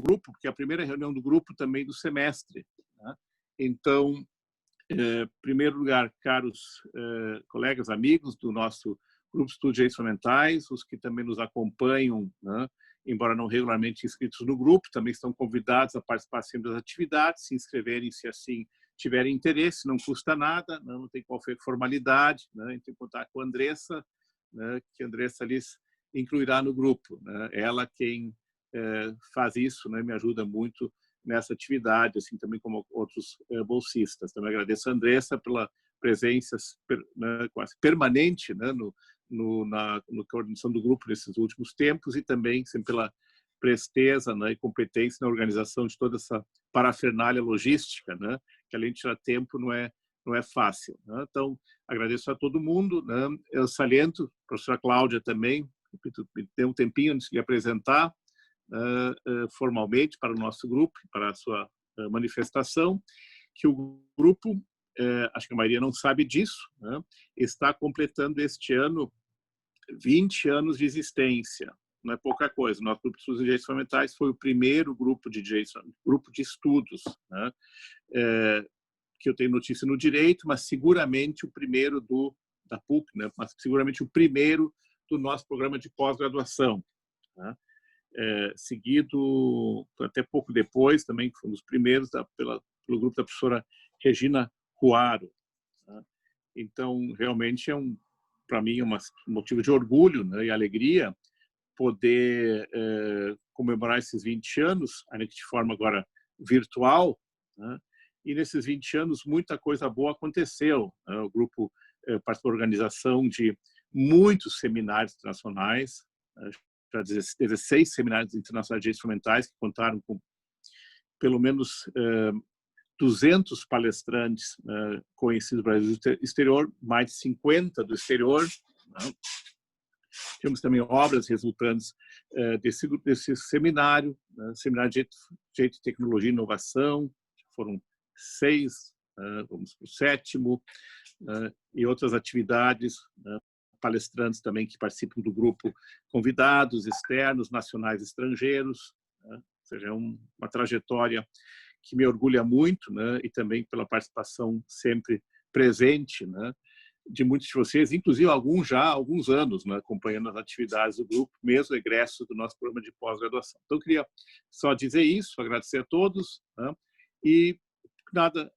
grupo, porque é a primeira reunião do grupo também do semestre, né? Então, em primeiro lugar, caros colegas, amigos do nosso Grupo de Estudos de Direitos Fundamentais, os que também nos acompanham, né, embora não regularmente inscritos no grupo, também estão convidados a participar sempre das atividades, se inscreverem se assim tiverem interesse, não custa nada, não tem qualquer formalidade, né, entre em contato com a Andressa, né, que a Andressa lhes incluirá no grupo, né, ela quem faz isso, né, me ajuda muito nessa atividade, assim também como outros bolsistas. Também agradeço a Andressa pela presença né, quase permanente, né, na coordenação do grupo nesses últimos tempos e também sempre pela presteza, né, e competência na organização de toda essa parafernália logística, né, que além de tirar tempo não é fácil, né? Então, agradeço a todo mundo, né? Eu saliento, a professora Cláudia também, me deu um tempinho antes de lhe apresentar formalmente para o nosso grupo, para a sua manifestação, que o grupo, acho que a maioria não sabe disso, né, está completando este ano 20 anos de existência. Não é pouca coisa. O nosso grupo de estudos de direitos fundamentais foi o primeiro grupo de estudos, né, que eu tenho notícia no direito, mas seguramente o primeiro da PUC, né, mas seguramente o primeiro do nosso programa de pós-graduação, né? Seguido até pouco depois, também foi um dos primeiros pelo grupo da professora Regina Ruaro, né? Então, realmente para mim, um motivo de orgulho, né, e alegria poder comemorar esses 20 anos, ainda que de forma agora virtual, né? E nesses 20 anos muita coisa boa aconteceu, né? O grupo participou da organização de muitos seminários internacionais, já 16 seminários internacionais de direitos fundamentais, que contaram com pelo menos 200 palestrantes conhecidos do Brasil e exterior, mais de 50 do exterior, né? Temos também obras resultantes desse seminário, né? Seminário de Direito, Tecnologia e Inovação, foram 6, vamos para o 7º, e outras atividades, né? Palestrantes também que participam do grupo, convidados externos, nacionais e estrangeiros, né? Ou seja, é uma trajetória que me orgulha muito, né? E também pela participação sempre presente, né, de muitos de vocês, inclusive alguns já há alguns anos, né, acompanhando as atividades do grupo, mesmo egressos do nosso programa de pós-graduação. Então, eu queria só dizer isso, agradecer a todos, né, e nada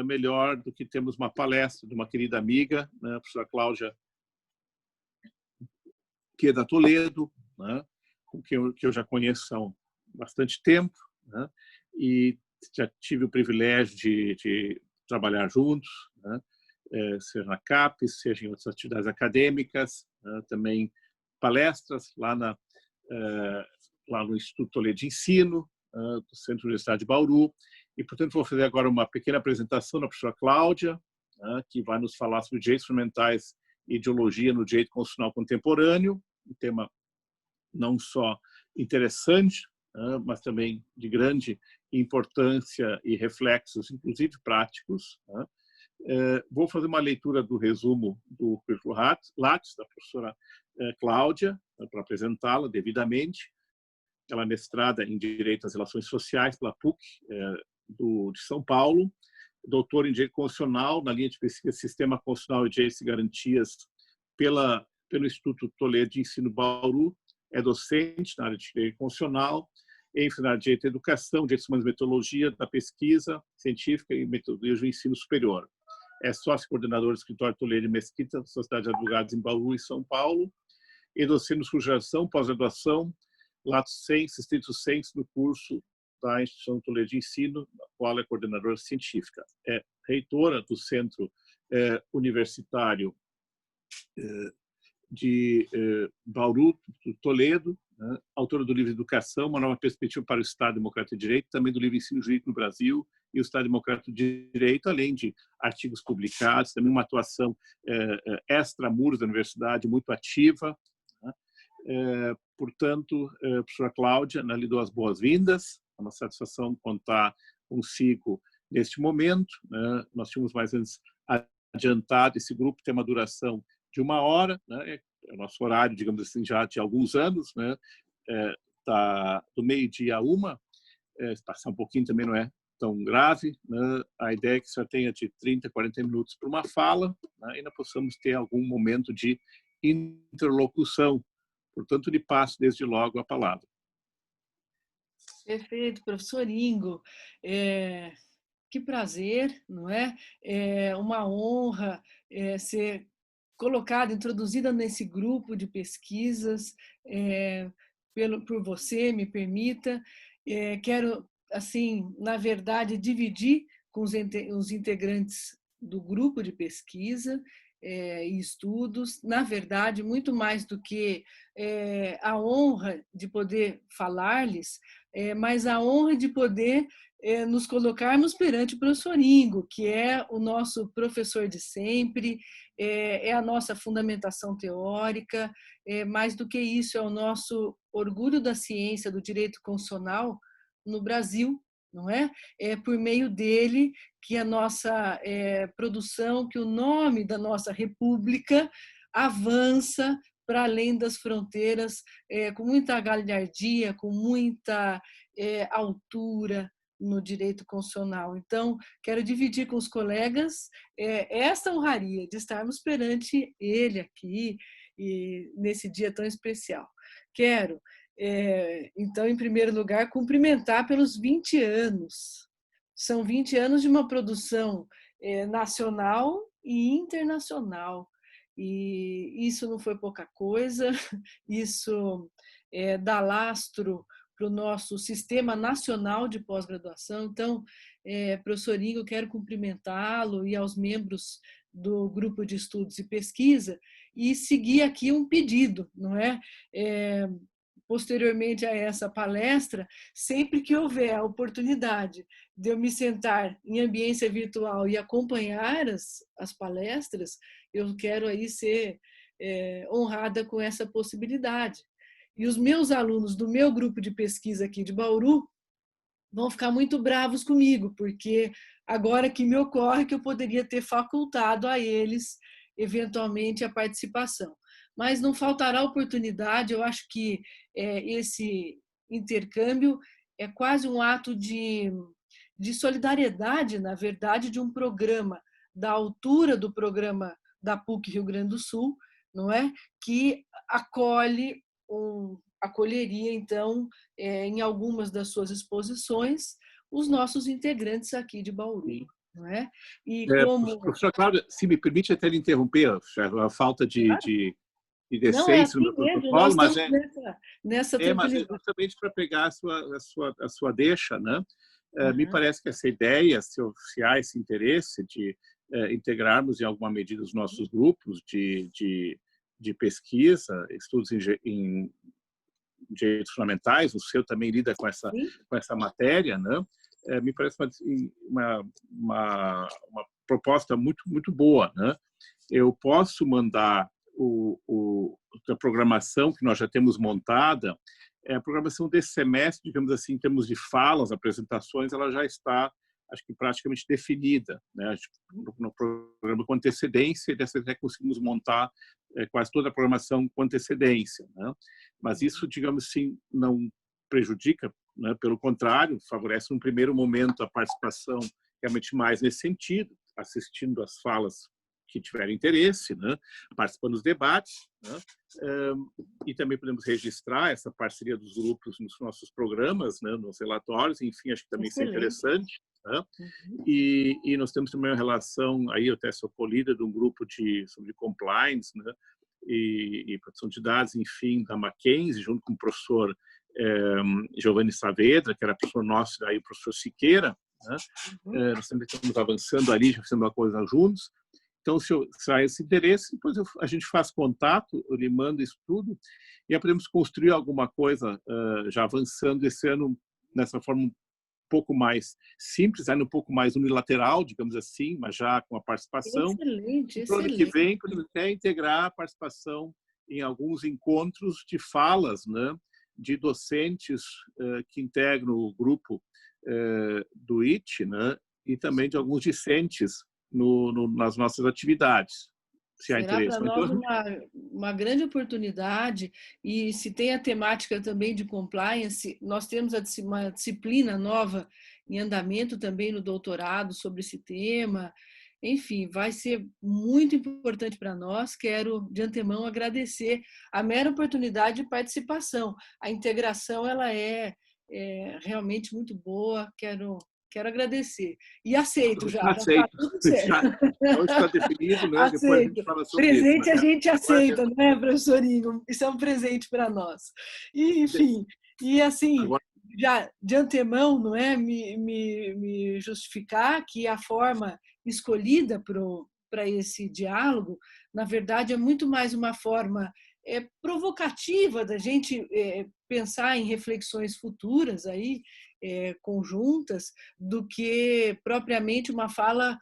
melhor do que termos uma palestra de uma querida amiga, né, a professora Cláudia Queda Toledo, né, com que eu já conheço há bastante tempo, né, e já tive o privilégio de trabalhar juntos, né, seja na CAPES, seja em outras atividades acadêmicas, né, também palestras lá no Instituto Toledo de Ensino, do Centro Universitário de Bauru, e, portanto, vou fazer agora uma pequena apresentação da professora Cláudia, né, que vai nos falar sobre direitos fundamentais e ideologia no direito constitucional contemporâneo, um tema não só interessante, mas também de grande importância e reflexos, inclusive práticos, né? Vou fazer uma leitura do resumo do currículo Lattes, da professora Cláudia, para apresentá-la devidamente. Ela é mestrada em Direito às Relações Sociais pela PUC de São Paulo, doutora em Direito Constitucional na linha de pesquisa Sistema Constitucional e Direitos e Garantias pelo Instituto Toledo de Ensino Bauru, é docente na área de Direito Constitucional, ênfase de Direito à Educação, Direitos Humanos e Metodologia da Pesquisa Científica e Metodologia do Ensino Superior. É sócio-coordenador do Escritório Toledo de Mesquita, Sociedade de Advogados em Bauru e São Paulo, e docente de graduação, pós-graduação, Lato Sensu, Stricto Sensu, no curso da Instituição Toledo de Ensino, na qual é coordenadora científica. É reitora do Centro Universitário de Bauru, Toledo, né? Autora do livro Educação, uma nova perspectiva para o Estado Democrático de Direito, também do livro Ensino Jurídico no Brasil e o Estado Democrático de Direito, além de artigos publicados, também uma atuação extramuros da universidade muito ativa, né? Portanto, professora Cláudia, lhe dou as boas-vindas, é uma satisfação contar consigo neste momento, né? Nós tínhamos mais antes adiantado, esse grupo tem uma duração de 1 hora, né? É o nosso horário, digamos assim, já de alguns anos, né? Tá do meio-dia a 1, passar um pouquinho também não é tão grave, né? A ideia é que você tenha de 30, 40 minutos para uma fala, né? E ainda possamos ter algum momento de interlocução. Portanto, lhe passo desde logo a palavra. Perfeito, professor Ingo. Que prazer, não é? É uma honra ser colocada, introduzida nesse grupo de pesquisas por você, me permita. Quero, assim, na verdade, dividir com os integrantes do grupo de pesquisa e estudos, na verdade, muito mais do que a honra de poder falar-lhes, mas a honra de poder nos colocarmos perante o professor Ingo, que é o nosso professor de sempre, é a nossa fundamentação teórica, mais do que isso, é o nosso orgulho da ciência, do direito constitucional no Brasil, não é? É por meio dele que a nossa produção, que o nome da nossa república avança para além das fronteiras, com muita galhardia, com muita altura no direito constitucional. Então, quero dividir com os colegas essa honraria de estarmos perante ele aqui e nesse dia tão especial. Quero, então, em primeiro lugar, cumprimentar pelos 20 anos. São 20 anos de uma produção nacional e internacional. E isso não foi pouca coisa, isso dá lastro para o nosso Sistema Nacional de Pós-Graduação. Então, professor Ingo, quero cumprimentá-lo e aos membros do Grupo de Estudos e Pesquisa e seguir aqui um pedido, não é? Posteriormente a essa palestra, sempre que houver a oportunidade de eu me sentar em ambiência virtual e acompanhar as palestras, eu quero aí ser honrada com essa possibilidade. E os meus alunos do meu grupo de pesquisa aqui de Bauru vão ficar muito bravos comigo, porque agora que me ocorre que eu poderia ter facultado a eles, eventualmente, a participação. Mas não faltará oportunidade, eu acho que esse intercâmbio é quase um ato de solidariedade, na verdade, de um programa da altura do programa da PUC Rio Grande do Sul, não é? Que acolheria, então, em algumas das suas exposições, os nossos integrantes aqui de Bauru. Sim. Não é? E como... Professor Cláudio, se me permite até lhe interromper, a falta de Não, é decência no assim meu mesmo, nós protocolo, mas estamos nessa mas é tranquilidade. justamente para pegar a sua deixa, né? Me Uhum. parece que essa ideia, se há esse interesse de integrarmos em alguma medida os nossos grupos de pesquisa, estudos em direitos fundamentais, o seu também lida com essa matéria, né? Me parece uma proposta muito boa, né? Eu posso mandar a programação que nós já temos montada, a programação desse semestre, digamos assim, em termos de falas, apresentações, ela já está, acho que praticamente definida, né? No programa com antecedência, e dessa vez conseguimos montar quase toda a programação com antecedência, né? Mas isso, digamos assim, não prejudica, né? Pelo contrário, favorece num primeiro momento a participação realmente mais nesse sentido, assistindo às falas que tiverem interesse, né? Participando dos debates, né? E também podemos registrar essa parceria dos grupos nos nossos programas, né? Nos relatórios, enfim, acho que também isso é interessante. Né? Uhum. E nós temos também uma relação, aí eu até sou colida de um grupo sobre compliance, né? E proteção de dados, enfim, da Mackenzie, junto com o professor Giovanni Saavedra, que era professor nosso, aí o professor Siqueira, né? Uhum. Nós também estamos avançando ali, já fazendo uma coisa juntos. Então, se há esse interesse, depois a gente faz contato, eu lhe mando isso tudo, e aí podemos construir alguma coisa já avançando esse ano nessa forma um pouco mais simples, ainda um pouco mais unilateral, digamos assim, mas já com a participação. Excelente, E para o ano que excelente. vem, podemos até integrar a participação em alguns encontros de falas, né, de docentes que integram o grupo do IT, né, e também de alguns discentes nas nossas atividades. se há Será interesse. para nós uma grande oportunidade, e se tem a temática também de compliance, nós temos uma disciplina nova em andamento também no doutorado sobre esse tema. Enfim, vai ser muito importante para nós. Quero, de antemão, agradecer a mera oportunidade de participação. A integração ela é realmente muito boa. Quero agradecer. E aceito já está Aceito. tudo certo. Já, então está definido, né? Depois a gente Aceito. fala sobre isso. Presente Mas a gente agora, aceita, né, professorinho? Isso é um presente para nós. E, enfim, e assim, agora, já de antemão, não é, me justificar que a forma escolhida para esse diálogo, na verdade, é muito mais uma forma provocativa da gente pensar em reflexões futuras aí, conjuntas, do que propriamente uma fala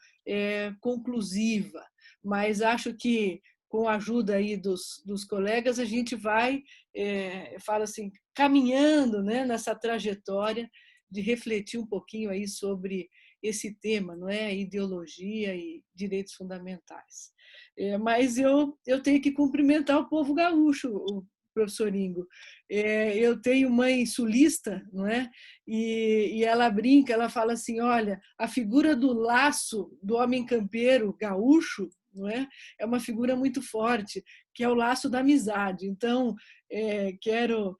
conclusiva. Mas acho que com a ajuda aí dos colegas a gente vai, fala assim, caminhando, né, nessa trajetória de refletir um pouquinho aí sobre esse tema, não é, ideologia e direitos fundamentais. Mas eu tenho que cumprimentar o povo gaúcho, o professor Ingo. Eu tenho mãe sulista, não é? E ela brinca, ela fala assim, olha, a figura do laço do homem campeiro gaúcho, não é? É uma figura muito forte, que é o laço da amizade. Então, quero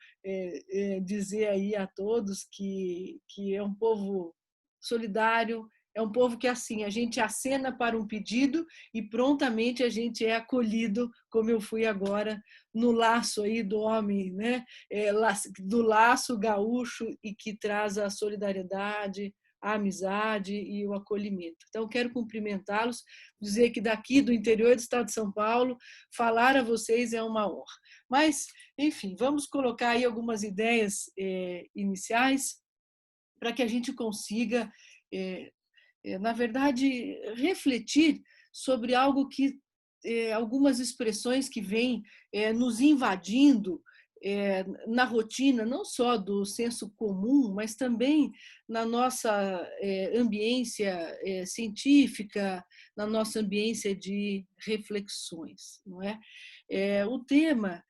dizer aí a todos que é um povo solidário, é um povo que, assim, a gente acena para um pedido e prontamente a gente é acolhido, como eu fui agora, no laço aí do homem, né? Do laço gaúcho e que traz a solidariedade, a amizade e o acolhimento. Então, quero cumprimentá-los, dizer que daqui do interior do estado de São Paulo, falar a vocês é uma honra. Mas, enfim, vamos colocar aí algumas ideias iniciais para que a gente consiga, na verdade, refletir sobre algo que algumas expressões que vêm nos invadindo na rotina, não só do senso comum, mas também na nossa ambiência científica, na nossa ambiência de reflexões, não é? O tema,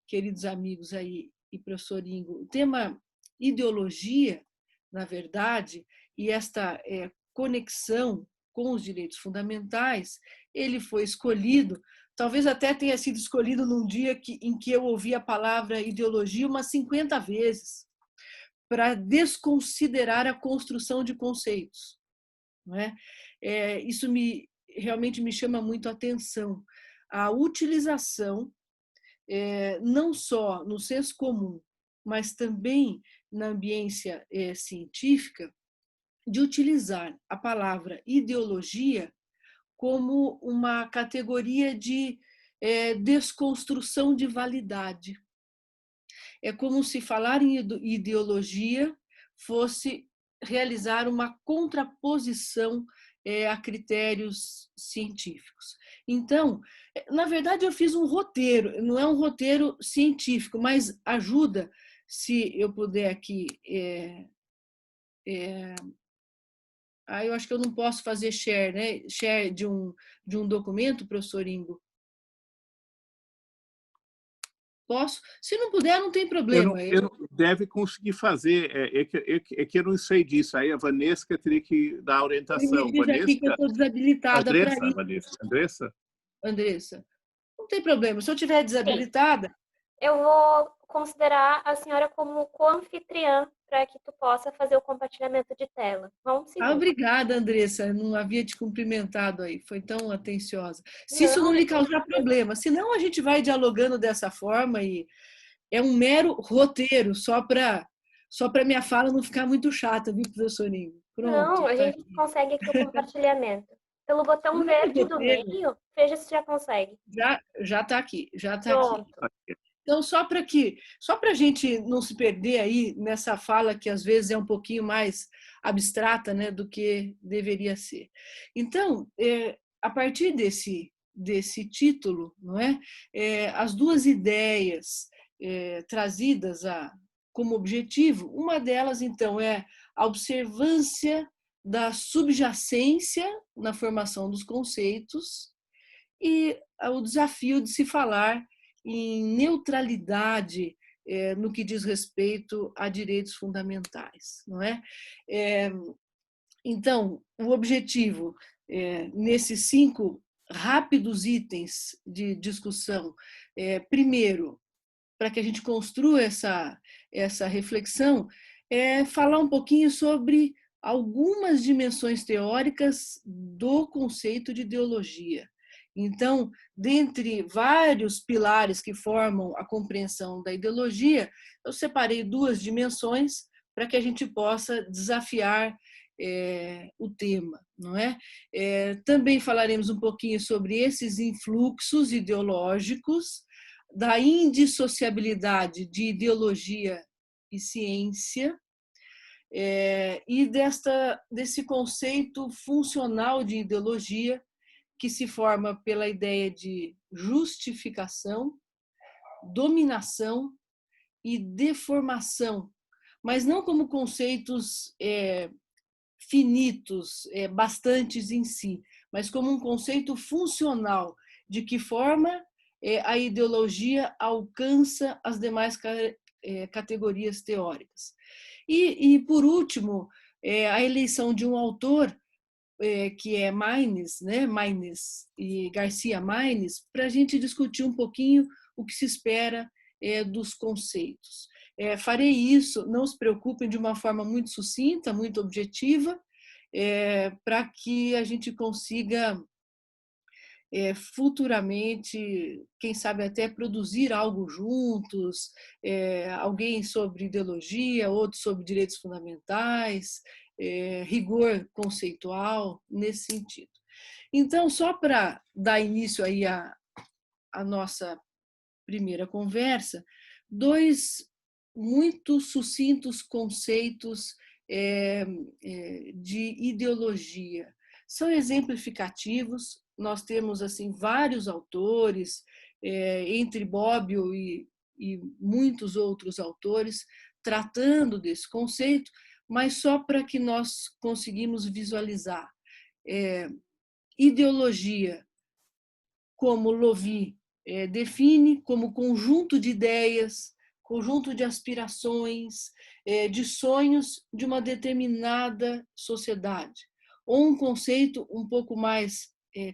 queridos amigos aí e professor Ingo, o tema ideologia, na verdade, e esta conexão com os direitos fundamentais, ele foi escolhido, talvez até tenha sido escolhido num dia em que eu ouvi a palavra ideologia umas 50 vezes, para desconsiderar a construção de conceitos. Não é? Isso realmente me chama muito a atenção. A utilização, não só no senso comum, mas também na ambiência científica, de utilizar a palavra ideologia como uma categoria de desconstrução de validade. É como se falar em ideologia fosse realizar uma contraposição a critérios científicos. Então, na verdade, eu fiz um roteiro, não é um roteiro científico, mas ajuda, se eu puder aqui. Eu acho que eu não posso fazer share, né? Share de um documento, professor Ingo? Posso? Se não puder, não tem problema. Deve conseguir fazer, é que eu não sei disso. Aí a Vanessa teria que dar a orientação. Me diz aqui que eu estou desabilitada para isso. Andressa, não tem problema. Se eu estiver desabilitada... Sim. Eu vou considerar a senhora como co-anfitriã para que tu possa fazer o compartilhamento de tela. Vamos seguir. Obrigada, Andressa. Não havia te cumprimentado aí. Foi tão atenciosa. Se isso não lhe causar problema, senão a gente vai dialogando dessa forma e é um mero roteiro, só para minha fala não ficar muito chata, viu, professorinho? Pronto. Não, a gente consegue aqui o compartilhamento. Pelo botão verde do meio, veja se já consegue. Já está aqui, já está aqui. Então, só para a gente não se perder aí nessa fala que às vezes é um pouquinho mais abstrata, né, do que deveria ser. Então, a partir desse título, não é? As duas ideias trazidas como objetivo, uma delas, então, é a observância da subjacência na formação dos conceitos e o desafio de se falar em neutralidade no que diz respeito a direitos fundamentais, não é? Então, o objetivo, nesses 5 rápidos itens de discussão, primeiro, para que a gente construa essa reflexão, é falar um pouquinho sobre algumas dimensões teóricas do conceito de ideologia. Então, dentre vários pilares que formam a compreensão da ideologia, eu separei 2 dimensões para que a gente possa desafiar o tema, não é? Também falaremos um pouquinho sobre esses influxos ideológicos, da indissociabilidade de ideologia e ciência, e desse conceito funcional de ideologia que se forma pela ideia de justificação, dominação e deformação, mas não como conceitos finitos, bastantes em si, mas como um conceito funcional, de que forma a ideologia alcança as demais categorias teóricas. E por último, a eleição de um autor, que é Maynes, né? Maynes e Garcia Maynes, para a gente discutir um pouquinho o que se espera dos conceitos. Farei isso, não se preocupem, de uma forma muito sucinta, muito objetiva, para que a gente consiga futuramente, quem sabe até produzir algo juntos, alguém sobre ideologia, outro sobre direitos fundamentais, rigor conceitual, nesse sentido. Então, só para dar início aí à nossa primeira conversa, 2 muito sucintos conceitos de ideologia. São exemplificativos, nós temos assim vários autores, entre Bobbio e muitos outros autores, tratando desse conceito, mas só para que nós conseguimos visualizar. Ideologia, como Lovi define, como conjunto de ideias, conjunto de aspirações, de sonhos de uma determinada sociedade. Ou um conceito um pouco mais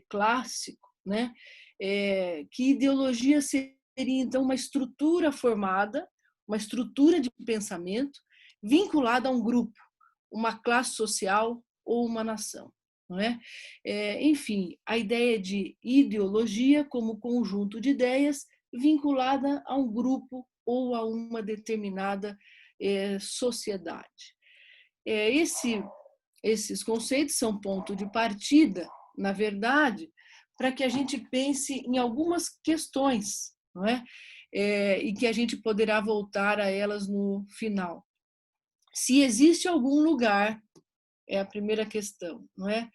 clássico, né? Que ideologia seria, então, uma estrutura formada, uma estrutura de pensamento vinculada a um grupo, uma classe social ou uma nação. Não é? Enfim, a ideia de ideologia como conjunto de ideias vinculada a um grupo ou a uma determinada sociedade. Esses conceitos são ponto de partida, na verdade, para que a gente pense em algumas questões, não é? E que a gente poderá voltar a elas no final. Se existe algum lugar, é a primeira questão, não é?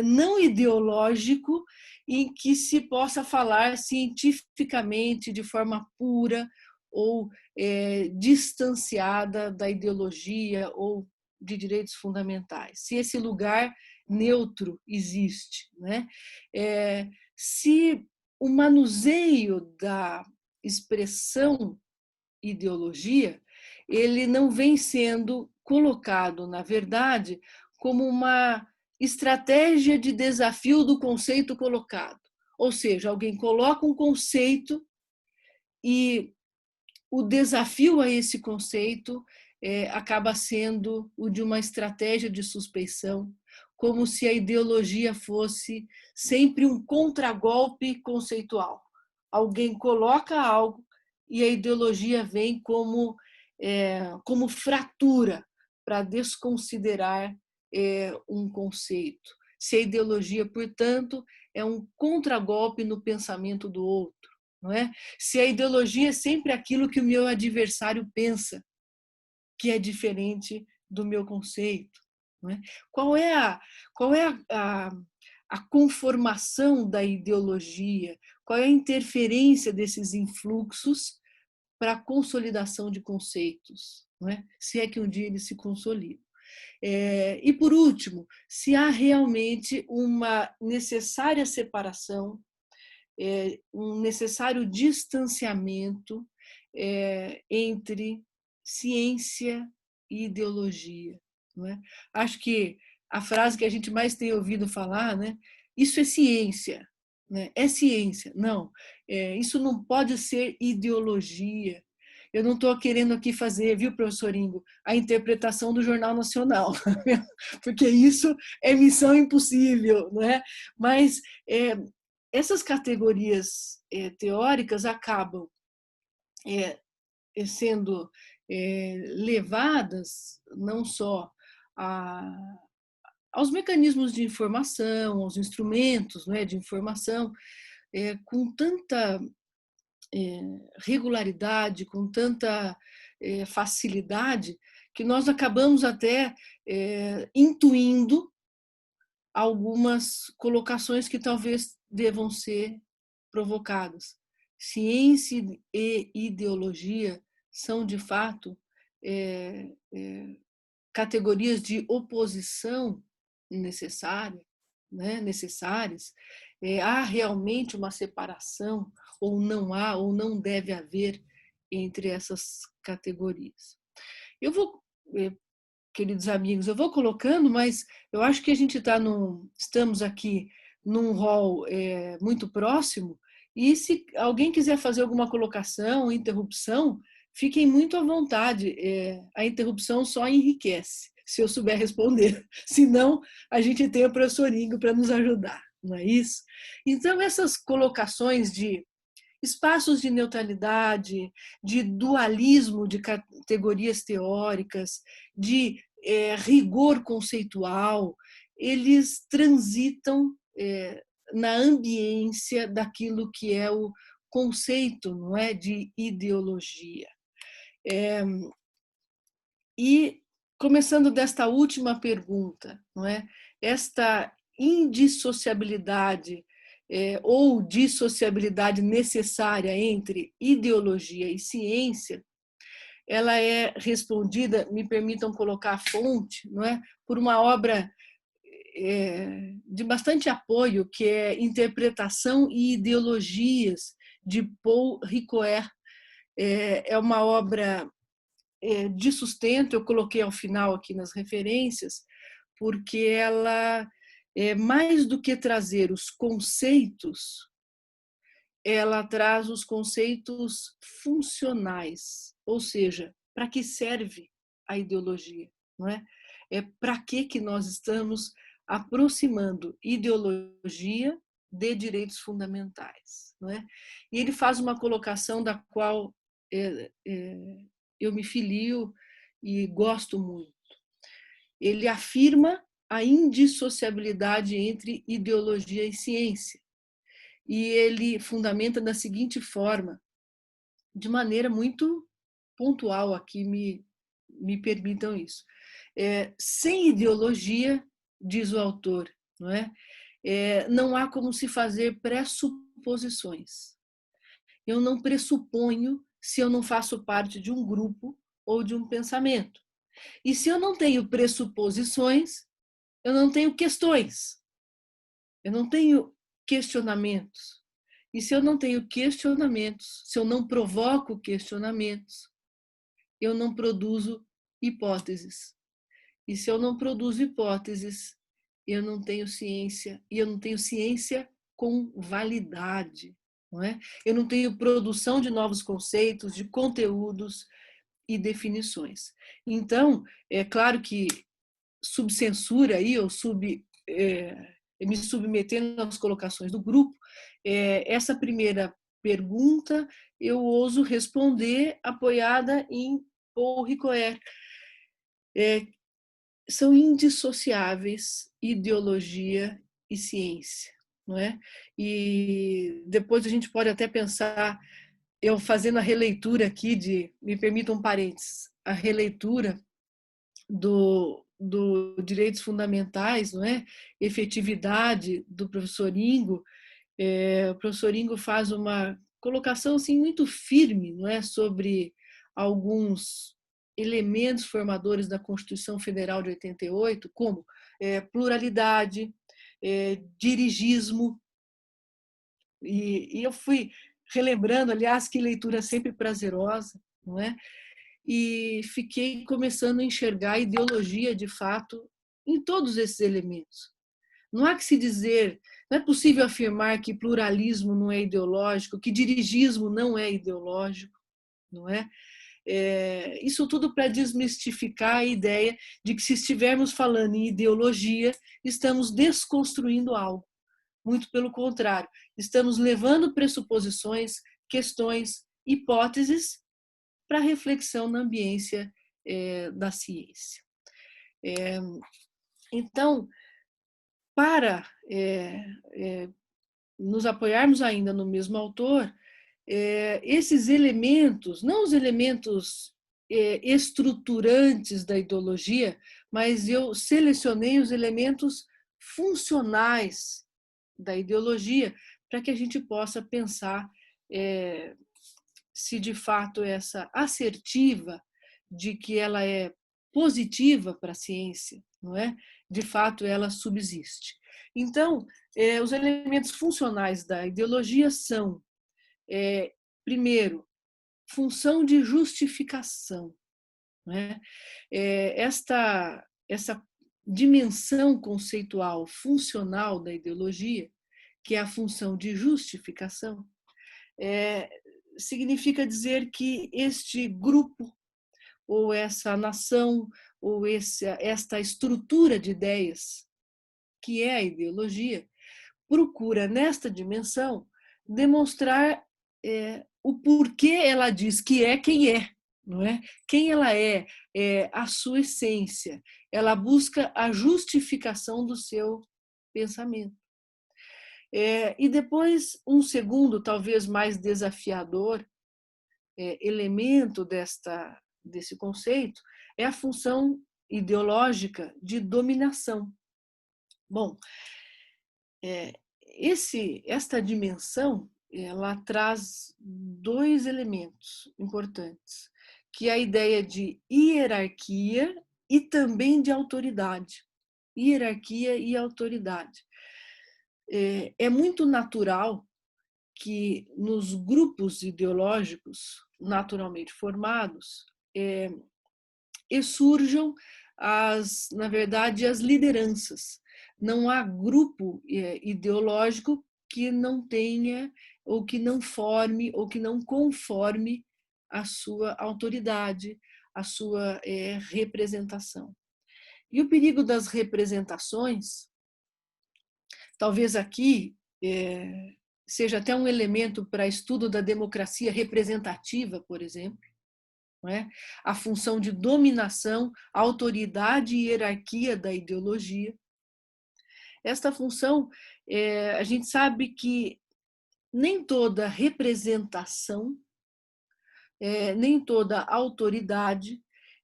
Não ideológico, em que se possa falar cientificamente, de forma pura ou distanciada da ideologia ou de direitos fundamentais. Se esse lugar neutro existe, né? Se o manuseio da expressão ideologia, ele não vem sendo colocado, na verdade, como uma estratégia de desafio do conceito colocado. Ou seja, alguém coloca um conceito e o desafio a esse conceito acaba sendo o de uma estratégia de suspeição, como se a ideologia fosse sempre um contragolpe conceitual. Alguém coloca algo e a ideologia vem como fratura para desconsiderar um conceito. Se a ideologia, portanto, é um contragolpe no pensamento do outro, não é? Se a ideologia é sempre aquilo que o meu adversário pensa, que é diferente do meu conceito, não é? Qual é a conformação da ideologia? Qual é a interferência desses influxos para a consolidação de conceitos, não é? Se é que um dia eles se consolidam. E, por último, se há realmente uma necessária separação um necessário distanciamento entre ciência e ideologia. Não é? Acho que a frase que a gente mais tem ouvido falar, né? Isso é ciência, né? É ciência. Não, isso não pode ser ideologia. Eu não estou querendo aqui fazer, viu, professor Ingo, a interpretação do Jornal Nacional, porque isso é missão impossível, não é? Mas essas categorias teóricas acabam sendo levadas não só aos mecanismos de informação, aos instrumentos, né, de informação, com tanta regularidade, com tanta facilidade, que nós acabamos até intuindo algumas colocações que talvez devam ser provocadas. Ciência e ideologia são, de fato, categorias de oposição necessárias. Há realmente uma separação, ou não há, ou não deve haver entre essas categorias. Eu vou, queridos amigos, eu vou colocando, mas eu acho que a gente estamos aqui num rol muito próximo, e se alguém quiser fazer alguma colocação, interrupção, fiquem muito à vontade. A interrupção só enriquece, se eu souber responder. Senão, a gente tem o professor Ingo para nos ajudar, não é isso? Então, essas colocações de espaços de neutralidade, de dualismo de categorias teóricas, de rigor conceitual, eles transitam na ambiência daquilo que é o conceito, não é, de ideologia. E começando desta última pergunta, não é, esta indissociabilidade ou dissociabilidade necessária entre ideologia e ciência, ela é respondida, me permitam colocar a fonte, não é, por uma obra de bastante apoio, que é Interpretação e Ideologias, de Paul Ricoeur. É uma obra de sustento, eu coloquei ao final aqui nas referências, porque ela, mais do que trazer os conceitos, ela traz os conceitos funcionais, ou seja, para que serve a ideologia, não é? Para que nós estamos aproximando ideologia de direitos fundamentais, não é? E ele faz uma colocação da qual eu me filio e gosto muito. Ele afirma a indissociabilidade entre ideologia e ciência. E ele fundamenta da seguinte forma, de maneira muito pontual aqui, me permitam isso. Sem ideologia, diz o autor, não é? Não há como se fazer pressuposições. Eu não pressuponho se eu não faço parte de um grupo ou de um pensamento. E se eu não tenho pressuposições, eu não tenho questões. Eu não tenho questionamentos. E se eu não tenho questionamentos, se eu não provoco questionamentos, eu não produzo hipóteses. E se eu não produzo hipóteses, eu não tenho ciência. E eu não tenho ciência com validade. Não é? Eu não tenho produção de novos conceitos, de conteúdos e definições. Então, é claro que subcensura aí, ou me submetendo às colocações do grupo, essa primeira pergunta eu ouso responder apoiada em Paul Ricoeur. São indissociáveis ideologia e ciência, não é? E depois a gente pode até pensar, eu fazendo a releitura aqui me permita um parênteses, a releitura do direitos fundamentais, não é? Efetividade do professor Ingo. O professor Ingo faz uma colocação assim muito firme, não é, sobre alguns elementos formadores da Constituição Federal de 88, como pluralidade, dirigismo, E eu fui relembrando, aliás, que leitura sempre prazerosa, não é? E fiquei começando a enxergar a ideologia, de fato, em todos esses elementos. Não há que se dizer, não é possível afirmar que pluralismo não é ideológico, que dirigismo não é ideológico, não é? Isso tudo para desmistificar a ideia de que, se estivermos falando em ideologia, estamos desconstruindo algo. Muito pelo contrário, estamos levando pressuposições, questões, hipóteses para reflexão na ambiência da ciência. Então, para nos apoiarmos ainda no mesmo autor, esses elementos, não os elementos estruturantes da ideologia, mas eu selecionei os elementos funcionais da ideologia para que a gente possa pensar se de fato essa assertiva de que ela é positiva para a ciência, não é? De fato ela subsiste. Então, os elementos funcionais da ideologia são, primeiro, função de justificação, não é? Essa dimensão conceitual funcional da ideologia, que é a função de justificação, significa dizer que este grupo, ou essa nação, ou esta estrutura de ideias, que é a ideologia, procura, nesta dimensão, demonstrar o porquê ela diz que é quem é, não é? Quem ela é a sua essência. Ela busca a justificação do seu pensamento. E depois, um segundo, talvez mais desafiador, elemento desse conceito é a função ideológica de dominação. Bom, esta dimensão ela traz dois elementos importantes, que é a ideia de hierarquia e também de autoridade. Hierarquia e autoridade. É muito natural que nos grupos ideológicos naturalmente formados surjam na verdade, as lideranças. Não há grupo ideológico que não tenha, ou que não forme, ou que não conforme a sua autoridade, a sua representação. E o perigo das representações, talvez aqui seja até um elemento para estudo da democracia representativa, por exemplo, não é? A função de dominação, autoridade e hierarquia da ideologia. Esta função, a gente sabe que nem toda representação, nem toda autoridade,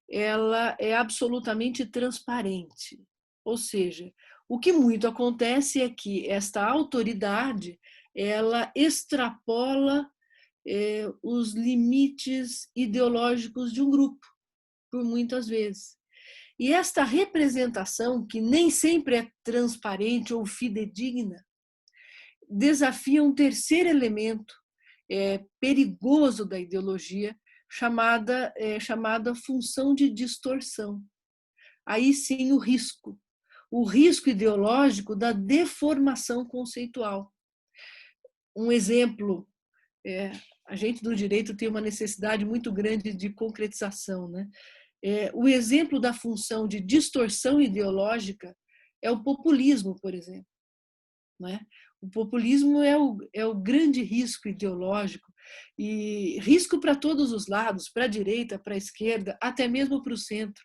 ela é absolutamente transparente. Ou seja, o que muito acontece é que esta autoridade, ela extrapola os limites ideológicos de um grupo, por muitas vezes. E esta representação, que nem sempre é transparente ou fidedigna, desafia um terceiro elemento perigoso da ideologia, chamada função de distorção. Aí sim o risco ideológico da deformação conceitual. Um exemplo, a gente do direito tem uma necessidade muito grande de concretização, né? O exemplo da função de distorção ideológica é o populismo, por exemplo. Não é? O populismo é o grande risco ideológico, e risco para todos os lados, para a direita, para a esquerda, até mesmo para o centro.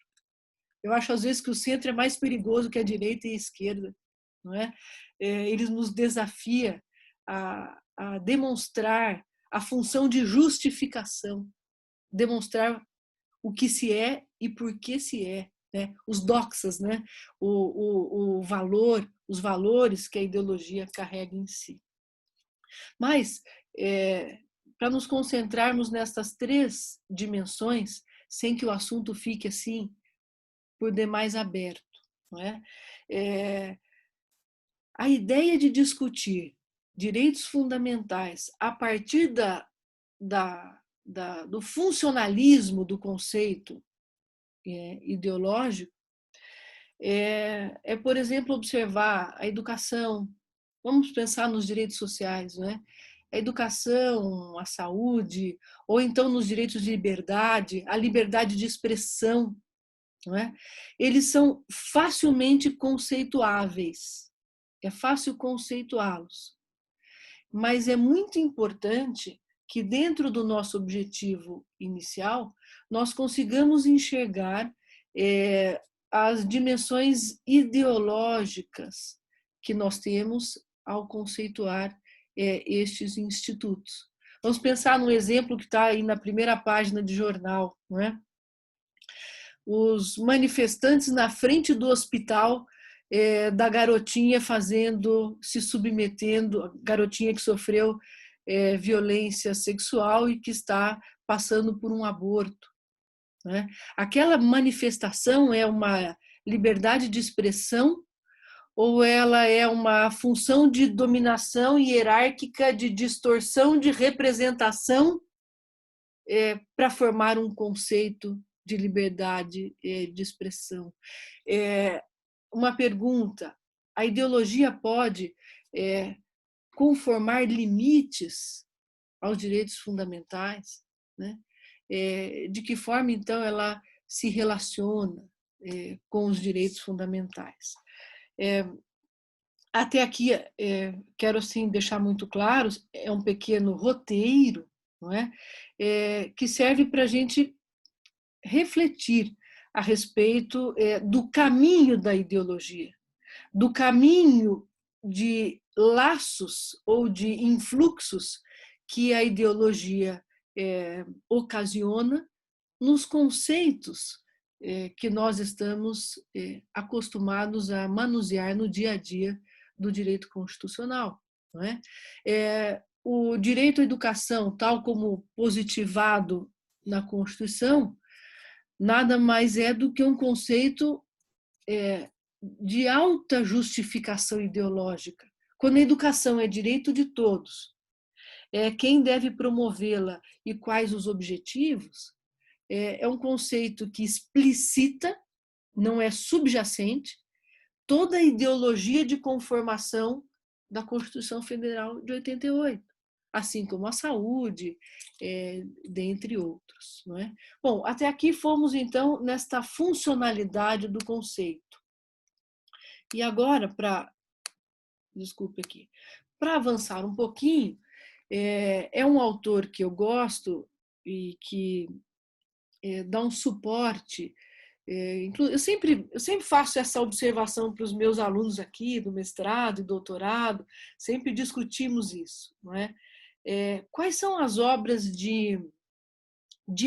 Eu acho às vezes que o centro é mais perigoso que a direita e a esquerda. Não é? Eles nos desafiam a demonstrar a função de justificação, demonstrar o que se é e por que se é, né? Os doxas, né? O valor, os valores que a ideologia carrega em si. Mas, para nos concentrarmos nestas três dimensões, sem que o assunto fique assim, por demais aberto, não é? A ideia de discutir direitos fundamentais a partir do funcionalismo do conceito ideológico por exemplo, observar a educação. Vamos pensar nos direitos sociais, não é? A educação, a saúde, ou então nos direitos de liberdade, a liberdade de expressão, não é? Eles são facilmente conceituáveis. É fácil conceituá-los. Mas é muito importante que dentro do nosso objetivo inicial nós consigamos enxergar as dimensões ideológicas que nós temos ao conceituar estes institutos. Vamos pensar num exemplo que está aí na primeira página de jornal, não é? Os manifestantes na frente do hospital da garotinha se submetendo, a garotinha que sofreu violência sexual e que está passando por um aborto. Né? Aquela manifestação é uma liberdade de expressão ou ela é uma função de dominação hierárquica, de distorção de representação para formar um conceito de liberdade de expressão? Uma pergunta: a ideologia pode conformar limites aos direitos fundamentais? Né? De que forma, então, ela se relaciona com os direitos fundamentais? Até aqui, quero assim, deixar muito claro, é um pequeno roteiro, não é? Que serve para a gente refletir a respeito do caminho da ideologia, do caminho de laços ou de influxos que a ideologia ocasiona nos conceitos que nós estamos acostumados a manusear no dia a dia do direito constitucional. Não é? O direito à educação, tal como positivado na Constituição, nada mais é do que um conceito de alta justificação ideológica. Quando a educação é direito de todos, quem deve promovê-la e quais os objetivos, é um conceito que explicita, não é subjacente, toda a ideologia de conformação da Constituição Federal de 88, assim como a saúde, dentre outros. Não é? Bom, até aqui fomos, então, nesta funcionalidade do conceito. E agora, para avançar um pouquinho, é um autor que eu gosto e que dá um suporte. Eu sempre faço essa observação para os meus alunos aqui, do mestrado e doutorado, sempre discutimos isso. Não é? Quais são as obras de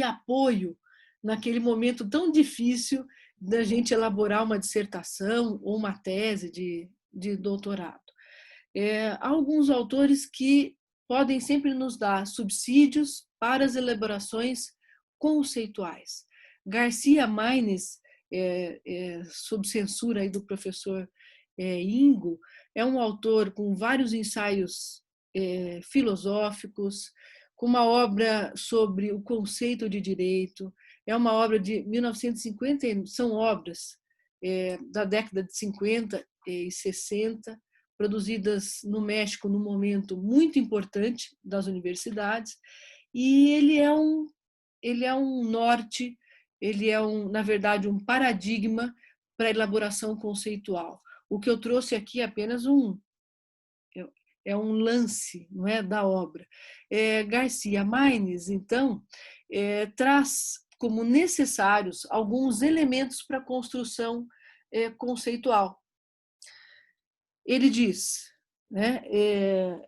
apoio naquele momento tão difícil da gente elaborar uma dissertação ou uma tese de doutorado? Há alguns autores que podem sempre nos dar subsídios para as elaborações conceituais. Garcia Marques, sob censura aí do professor Ingo, é um autor com vários ensaios filosóficos, com uma obra sobre o conceito de direito. É uma obra de 1950, são obras da década de 50 e 60, produzidas no México num momento muito importante das universidades, e ele é um norte, ele é na verdade um paradigma para a elaboração conceitual. O que eu trouxe aqui é apenas um lance, não é, da obra. Garcia Marques, então, traz como necessários alguns elementos para a construção conceitual. Ele diz, né,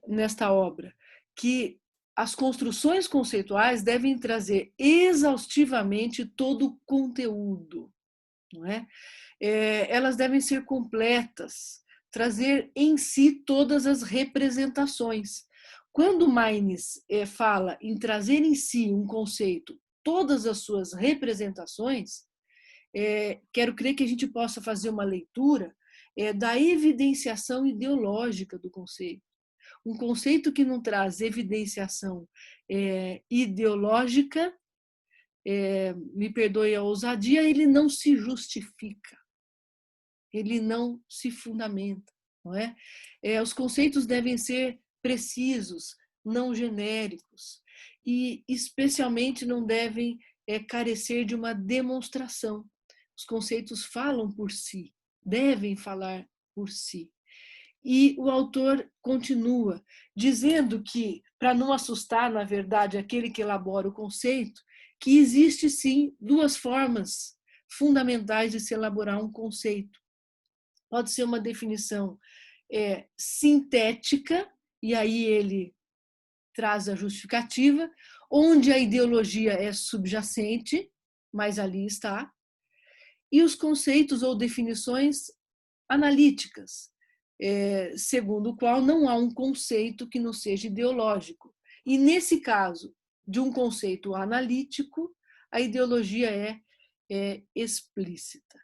nesta obra, que as construções conceituais devem trazer exaustivamente todo o conteúdo, não é? Elas devem ser completas, trazer em si todas as representações. Quando Marques fala em trazer em si um conceito, todas as suas representações, quero crer que a gente possa fazer uma leitura da evidenciação ideológica do conceito. Um conceito que não traz evidenciação ideológica, me perdoe a ousadia, ele não se justifica, ele não se fundamenta, não é? Os conceitos devem ser precisos, não genéricos, e especialmente não devem carecer de uma demonstração. Os conceitos falam por si, devem falar por si. E o autor continua dizendo que, para não assustar, na verdade, aquele que elabora o conceito, que existe sim duas formas fundamentais de se elaborar um conceito. Pode ser uma definição sintética, e aí ele traz a justificativa, onde a ideologia é subjacente, mas ali está, e os conceitos ou definições analíticas, segundo o qual não há um conceito que não seja ideológico. E, nesse caso, de um conceito analítico, a ideologia é explícita.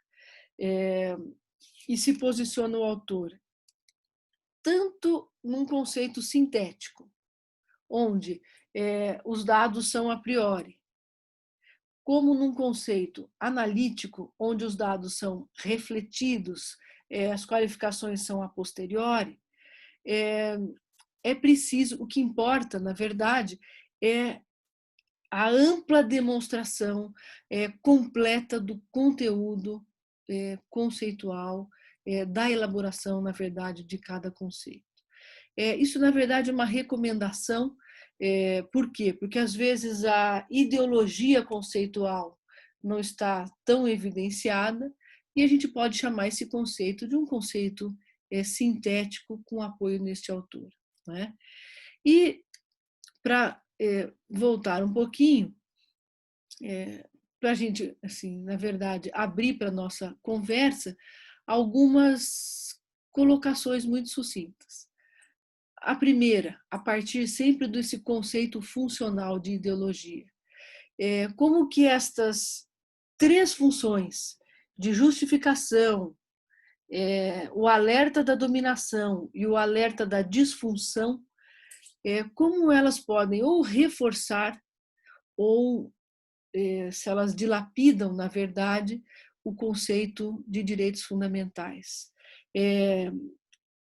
E se posiciona o autor tanto num conceito sintético, onde os dados são a priori, como num conceito analítico, onde os dados são refletidos, as qualificações são a posteriori. É preciso, o que importa, na verdade, é a ampla demonstração completa do conteúdo conceitual, da elaboração, na verdade, de cada conceito. Isso, na verdade, é uma recomendação. Por quê? Porque, às vezes, a ideologia conceitual não está tão evidenciada e a gente pode chamar esse conceito de um conceito sintético com apoio neste autor, né? E, para voltar um pouquinho, para a gente, assim, na verdade, abrir para a nossa conversa algumas colocações muito sucintas. A primeira, a partir sempre desse conceito funcional de ideologia. Como que estas três funções de justificação, o alerta da dominação e o alerta da disfunção, como elas podem ou reforçar ou, se elas dilapidam, na verdade, o conceito de direitos fundamentais.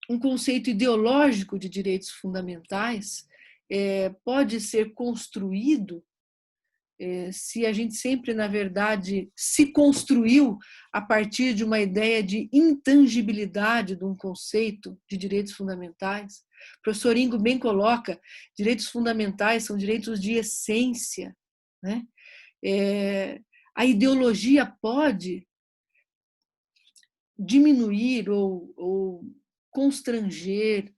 Um conceito ideológico de direitos fundamentais pode ser construído se a gente sempre, na verdade, se construiu a partir de uma ideia de intangibilidade de um conceito de direitos fundamentais. O professor Ingo bem coloca, direitos fundamentais são direitos de essência, né? A ideologia pode diminuir ou constranger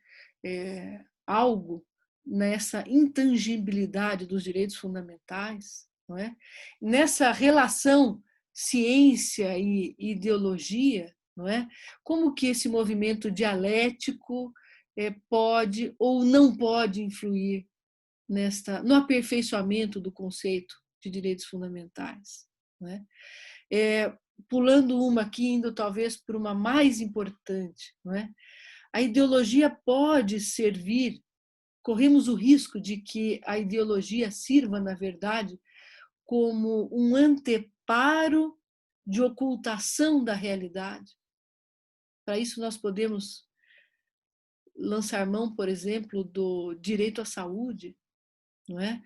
algo nessa intangibilidade dos direitos fundamentais, não é? Nessa relação ciência e ideologia, não é? Como que esse movimento dialético pode ou não pode influir no aperfeiçoamento do conceito de direitos fundamentais, não é? Pulando uma aqui, indo talvez por uma mais importante, não é? A ideologia pode servir, corremos o risco de que a ideologia sirva, na verdade, como um anteparo de ocultação da realidade. Para isso, nós podemos lançar mão, por exemplo, do direito à saúde, não é?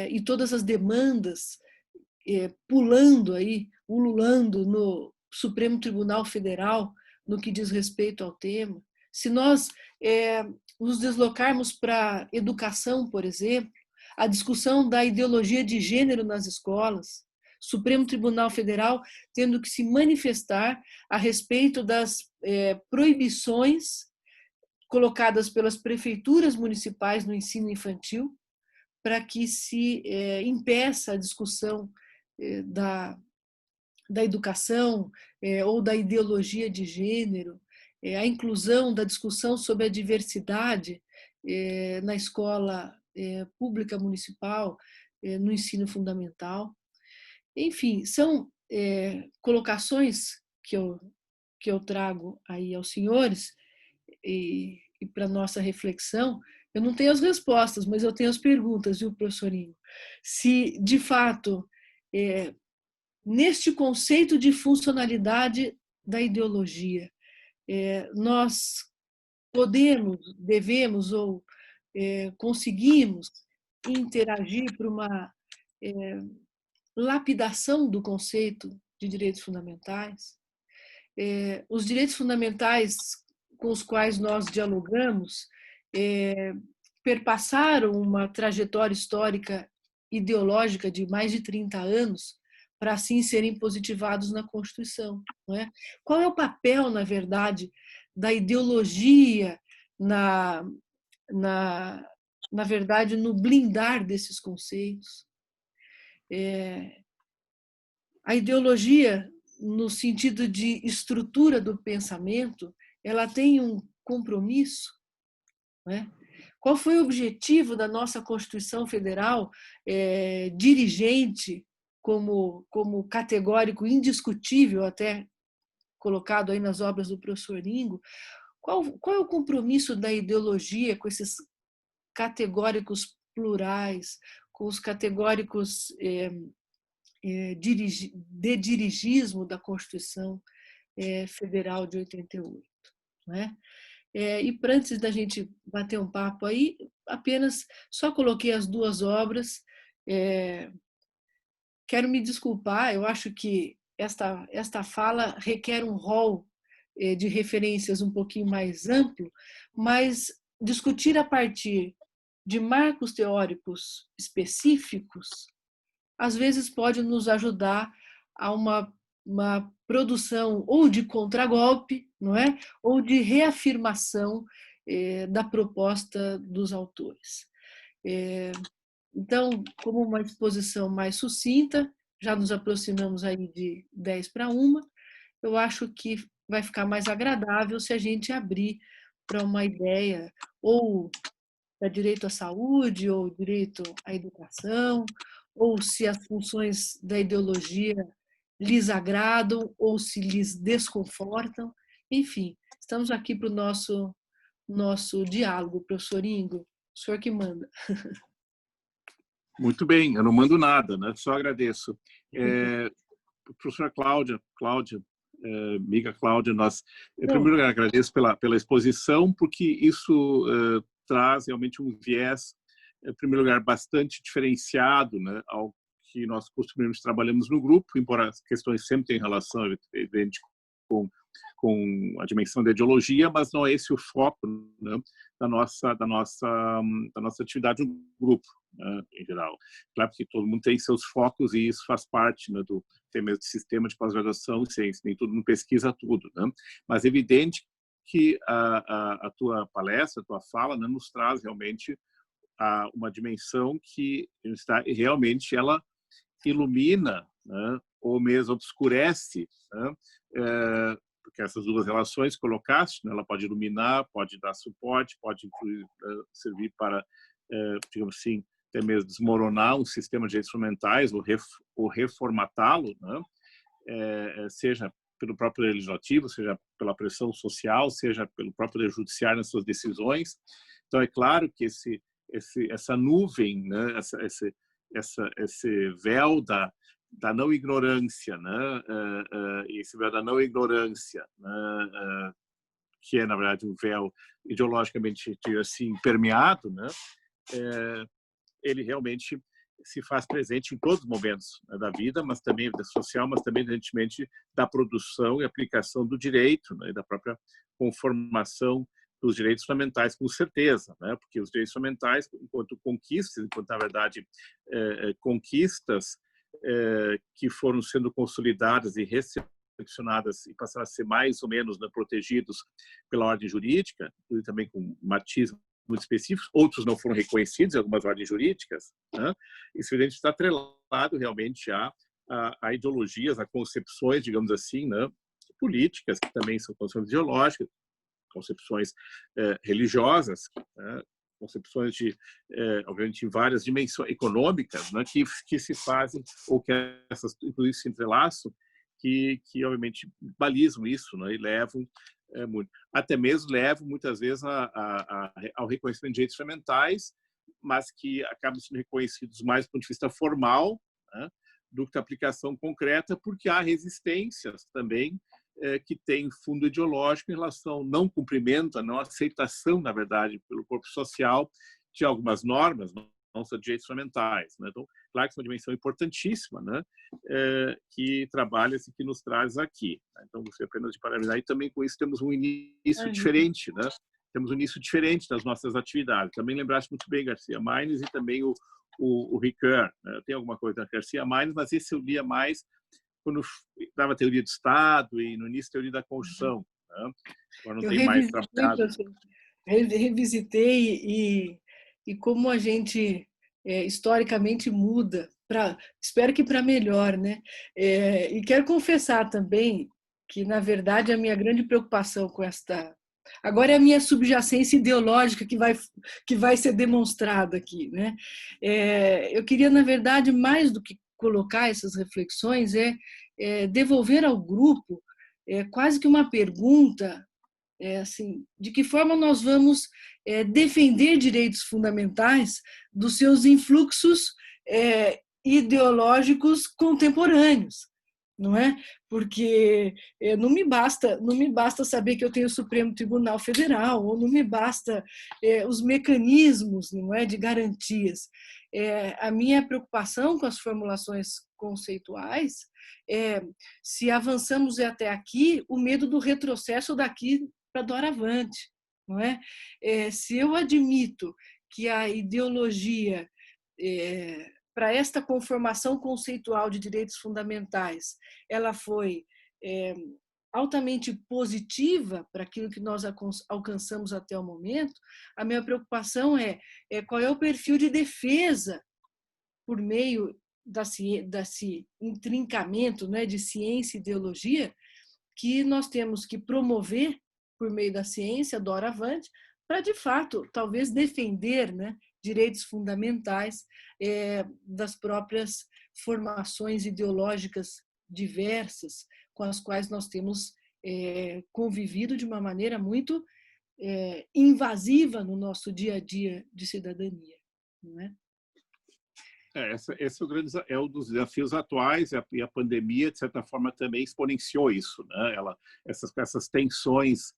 E todas as demandas pulando aí, ululando no Supremo Tribunal Federal no que diz respeito ao tema. Se nós nos deslocarmos para a educação, por exemplo, a discussão da ideologia de gênero nas escolas, Supremo Tribunal Federal tendo que se manifestar a respeito das proibições colocadas pelas prefeituras municipais no ensino infantil para que se impeça a discussão da educação ou da ideologia de gênero, a inclusão da discussão sobre a diversidade na escola pública municipal, no ensino fundamental. Enfim, são colocações que eu trago aí aos senhores e e para nossa reflexão. Eu não tenho as respostas, mas eu tenho as perguntas, viu, professor Ingo? Se, de fato, neste conceito de funcionalidade da ideologia, nós podemos, devemos ou conseguimos interagir para uma lapidação do conceito de direitos fundamentais. Os direitos fundamentais com os quais nós dialogamos perpassaram uma trajetória histórica ideológica de mais de 30 anos para assim serem positivados na Constituição, não é? Qual é o papel, na verdade, da ideologia na verdade, no blindar desses conceitos? A ideologia, no sentido de estrutura do pensamento, ela tem um compromisso, não é? Qual foi o objetivo da nossa Constituição Federal, dirigente, como categórico indiscutível, até colocado aí nas obras do professor Ingo? Qual é o compromisso da ideologia com esses categóricos plurais, com os categóricos de dirigismo da Constituição Federal de 88, né? E para antes da gente bater um papo aí, apenas só coloquei as duas obras. Quero me desculpar, eu acho que esta fala requer um rol de referências um pouquinho mais amplo, mas discutir a partir de marcos teóricos específicos às vezes pode nos ajudar a uma produção ou de contragolpe, não é? Ou de reafirmação da proposta dos autores. Então, como uma exposição mais sucinta, já nos aproximamos aí de 10 para 1, eu acho que vai ficar mais agradável se a gente abrir para uma ideia ou da direito à saúde, ou direito à educação, ou se as funções da ideologia lhes agradam ou se lhes desconfortam. Enfim, estamos aqui para o nosso diálogo, professor Ingo, o senhor que manda. Muito bem, eu não mando nada, né? Só agradeço. Professora Cláudia, amiga Cláudia, em primeiro lugar, agradeço pela exposição, porque isso traz realmente um viés, em primeiro lugar, bastante diferenciado, né, ao que nós costumeiramente trabalhamos no grupo, embora as questões sempre tenham relação, evidente, com a dimensão da ideologia, mas não é esse o foco, né, da nossa atividade no grupo, né, em geral. Claro que todo mundo tem seus focos e isso faz parte, né, do mesmo sistema de pós-graduação e ciência, nem todo mundo pesquisa tudo, né? Mas é evidente que a tua palestra, a tua fala, né, nos traz realmente uma dimensão que está realmente ela ilumina, né, ou mesmo obscurece, né, porque essas duas relações colocaste, né, ela pode iluminar, pode dar suporte, pode incluir, servir para, digamos assim, até mesmo desmoronar um sistema de direitos fundamentais ou reformatá-lo, né, seja pelo próprio legislativo, seja pela pressão social, seja pelo próprio judiciário nas suas decisões. Então é claro que essa nuvem, né, esse véu da não ignorância, né, esse véu da não ignorância, né, que é na verdade um véu ideologicamente assim permeado, né, ele realmente se faz presente em todos os momentos, né, da vida, mas também da social, mas também evidentemente da produção e aplicação do direito, né, e da própria conformação dos direitos fundamentais, com certeza, né, porque os direitos fundamentais, enquanto conquistas, enquanto na verdade conquistas que foram sendo consolidadas e recepcionadas e passaram a ser mais ou menos, né, protegidos pela ordem jurídica, e também com matiz muito específicos, outros não foram reconhecidos em algumas ordens jurídicas, né? Isso evidentemente está atrelado realmente a ideologias, a concepções, digamos assim, né, políticas, que também são concepções ideológicas, concepções religiosas, né, concepções de, obviamente, em várias dimensões econômicas, né, que se fazem, ou que essas, inclusive, se entrelaçam, que obviamente balizam isso, né, e levam muito. Até mesmo levam, muitas vezes, ao reconhecimento de direitos fundamentais, mas que acabam sendo reconhecidos mais do ponto de vista formal, né, do que a aplicação concreta, porque há resistências também que têm fundo ideológico em relação ao não cumprimento, a não aceitação, na verdade, pelo corpo social de algumas normas, não só direitos fundamentais, né? Então, claro que é uma dimensão importantíssima, né? Que trabalha e que nos traz aqui. Então, você apenas de parabenizar. E também com isso temos um início diferente, né? Temos um início diferente das nossas atividades. Também lembraste muito bem Garcia Marques e também o Ricoeur. Né? Tem alguma coisa da Garcia Marques, mas esse eu lia mais quando dava teoria de Estado e no início teoria da Constituição. Né? Agora não tem mais trabalhado. Revisitei e como a gente historicamente muda, espero que para melhor, né? E quero confessar também que, na verdade, a minha grande preocupação com agora é a minha subjacência ideológica que vai ser demonstrada aqui, né? Eu queria, na verdade, mais do que colocar essas reflexões, devolver ao grupo quase que uma pergunta, assim, de que forma nós vamos defender direitos fundamentais dos seus influxos ideológicos contemporâneos, não é? Porque não me basta saber que eu tenho o Supremo Tribunal Federal, ou não me basta os mecanismos, não é, de garantias. A minha preocupação com as formulações conceituais se avançamos até aqui, o medo do retrocesso daqui para doravante, não é? Se eu admito que a ideologia para esta conformação conceitual de direitos fundamentais, ela foi altamente positiva para aquilo que nós alcançamos até o momento, a minha preocupação é qual é o perfil de defesa por meio desse intrincamento, né, de ciência e ideologia que nós temos que promover por meio da ciência, doravante, para, de fato, talvez defender, né, direitos fundamentais das próprias formações ideológicas diversas com as quais nós temos convivido de uma maneira muito invasiva no nosso dia a dia de cidadania, não é? Esse é um dos desafios atuais e a pandemia, de certa forma, também exponenciou isso, né? Essas tensões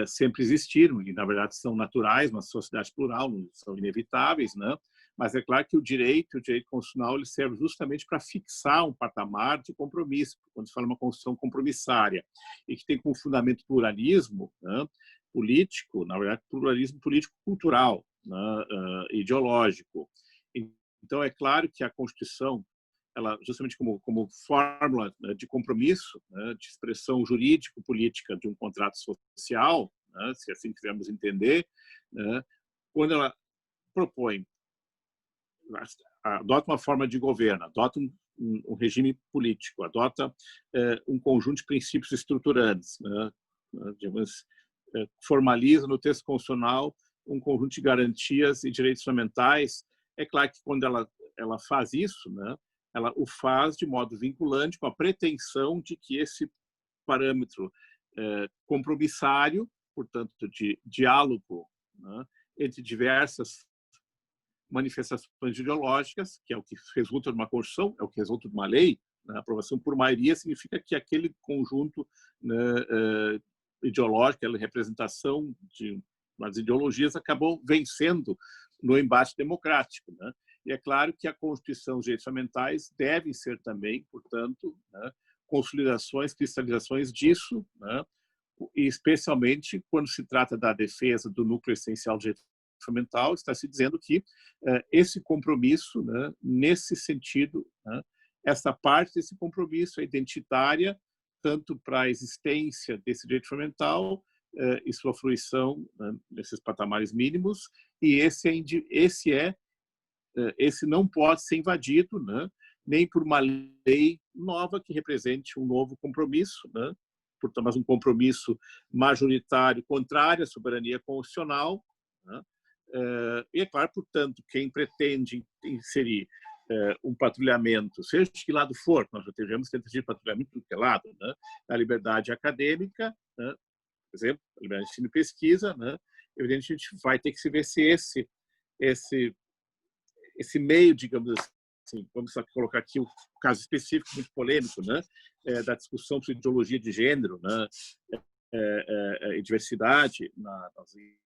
sempre existiram e, na verdade, são naturais, uma sociedade plural, são inevitáveis, né? Mas é claro que o direito constitucional, ele serve justamente para fixar um patamar de compromisso, quando se fala uma Constituição compromissária, e que tem como fundamento pluralismo, né, político, na verdade, pluralismo político-cultural, né, ideológico. Então, é claro que a Constituição, ela, justamente como fórmula de compromisso, né, de expressão jurídico-política de um contrato social, né, se assim quisermos entender, né, quando ela propõe, adota uma forma de governo, adota um regime político, adota um conjunto de princípios estruturantes, né, digamos, formaliza no texto constitucional um conjunto de garantias e direitos fundamentais. É claro que quando ela faz isso, né, ela o faz de modo vinculante, com a pretensão de que esse parâmetro compromissário, portanto, de diálogo, né, entre diversas manifestações ideológicas, que é o que resulta de uma Constituição, é o que resulta de uma lei, né, a aprovação por maioria significa que aquele conjunto, né, ideológico, aquela representação de umas ideologias acabou vencendo no embate democrático, né? E é claro que a Constituição e os direitos fundamentais devem ser também, portanto, né, consolidações, cristalizações disso, né? E especialmente quando se trata da defesa do núcleo essencial do direito fundamental, está se dizendo que esse compromisso, né, nesse sentido, né, essa parte desse compromisso é identitária tanto para a existência desse direito fundamental e sua fruição, né, nesses patamares mínimos, e esse não pode ser invadido, né, nem por uma lei nova que represente um novo compromisso, né, portanto, mas um compromisso majoritário contrário à soberania constitucional, né, e é claro, portanto, quem pretende inserir um patrulhamento, seja de que lado for, nós já tivemos tentativa de patrulhamento do que lado, né, da liberdade acadêmica, né, por exemplo, a liberdade de ensino e pesquisa, né? Evidentemente, a gente vai ter que se ver se esse meio, digamos assim, vamos colocar aqui o caso específico, muito polêmico, né? Da discussão sobre ideologia de gênero, né? E diversidade no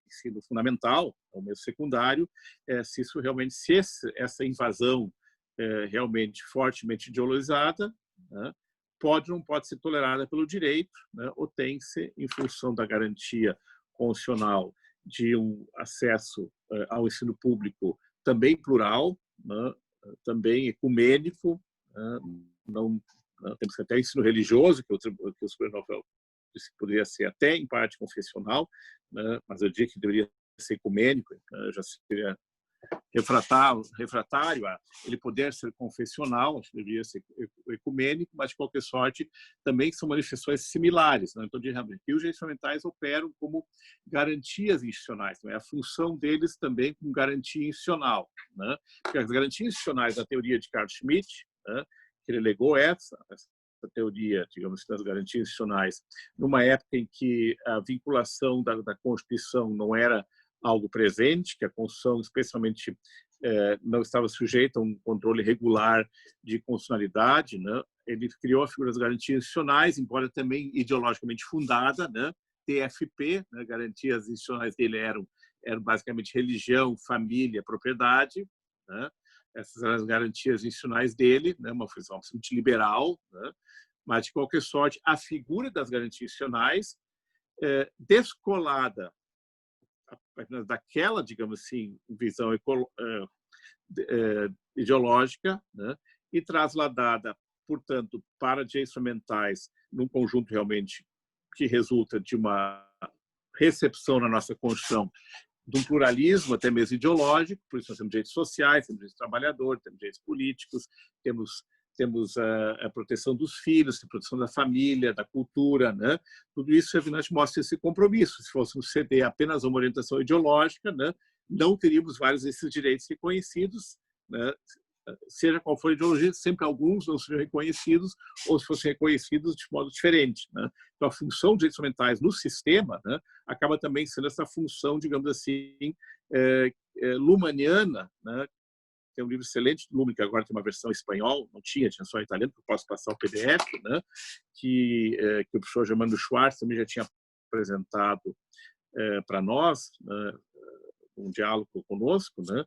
ensino fundamental, ou mesmo secundário, se isso realmente, essa invasão realmente fortemente ideologizada, né, pode ou não pode ser tolerada pelo direito, né, ou tem que ser em função da garantia constitucional de um acesso ao ensino público também plural, né, também ecumênico, né, não temos até ensino religioso, que o Supremo disse que poderia ser até em parte confessional, né, mas eu diria que deveria ser ecumênico, já seria refratário a ele poder ser confessional, acho que deveria ser ecumênico, mas de qualquer sorte também são manifestações similares, né? Então, de que os direitos fundamentais operam como garantias institucionais, né? A função deles também como garantia institucional, né? Porque as garantias institucionais da teoria de Carl Schmitt, né, que ele legou essa teoria, digamos, das garantias institucionais, numa época em que a vinculação da Constituição não era algo presente, que a Constituição, especialmente, não estava sujeita a um controle regular de constitucionalidade, né? Ele criou a figura das garantias institucionais, embora também ideologicamente fundada, né? TFP, né? Garantias institucionais dele eram basicamente religião, família, propriedade, né? Essas eram as garantias institucionais dele, né? Uma visão absolutamente liberal, né? Mas, de qualquer sorte, a figura das garantias institucionais, descolada daquela, digamos assim, visão ideológica, né, e trasladada, portanto, para direitos fundamentais num conjunto realmente que resulta de uma recepção na nossa Constituição de um pluralismo, até mesmo ideológico, por isso nós temos direitos sociais, temos direitos trabalhadores, temos direitos políticos, temos a proteção dos filhos, a proteção da família, da cultura, né? Tudo isso, evidentemente, mostra esse compromisso. Se fôssemos ceder apenas a uma orientação ideológica, né, não teríamos vários desses direitos reconhecidos, né? Seja qual for a ideologia, sempre alguns não seriam reconhecidos, ou se fossem reconhecidos de modo diferente, né? Então, a função de direitos fundamentais no sistema, né, acaba também sendo essa função, digamos assim, lumaniana, né? Tem um livro excelente do Luhmann, que agora tem uma versão em espanhol, não tinha só em italiano, que eu posso passar o PDF, né? Que o professor Germano Schwartz também já tinha apresentado para nós, né? Um diálogo conosco, né?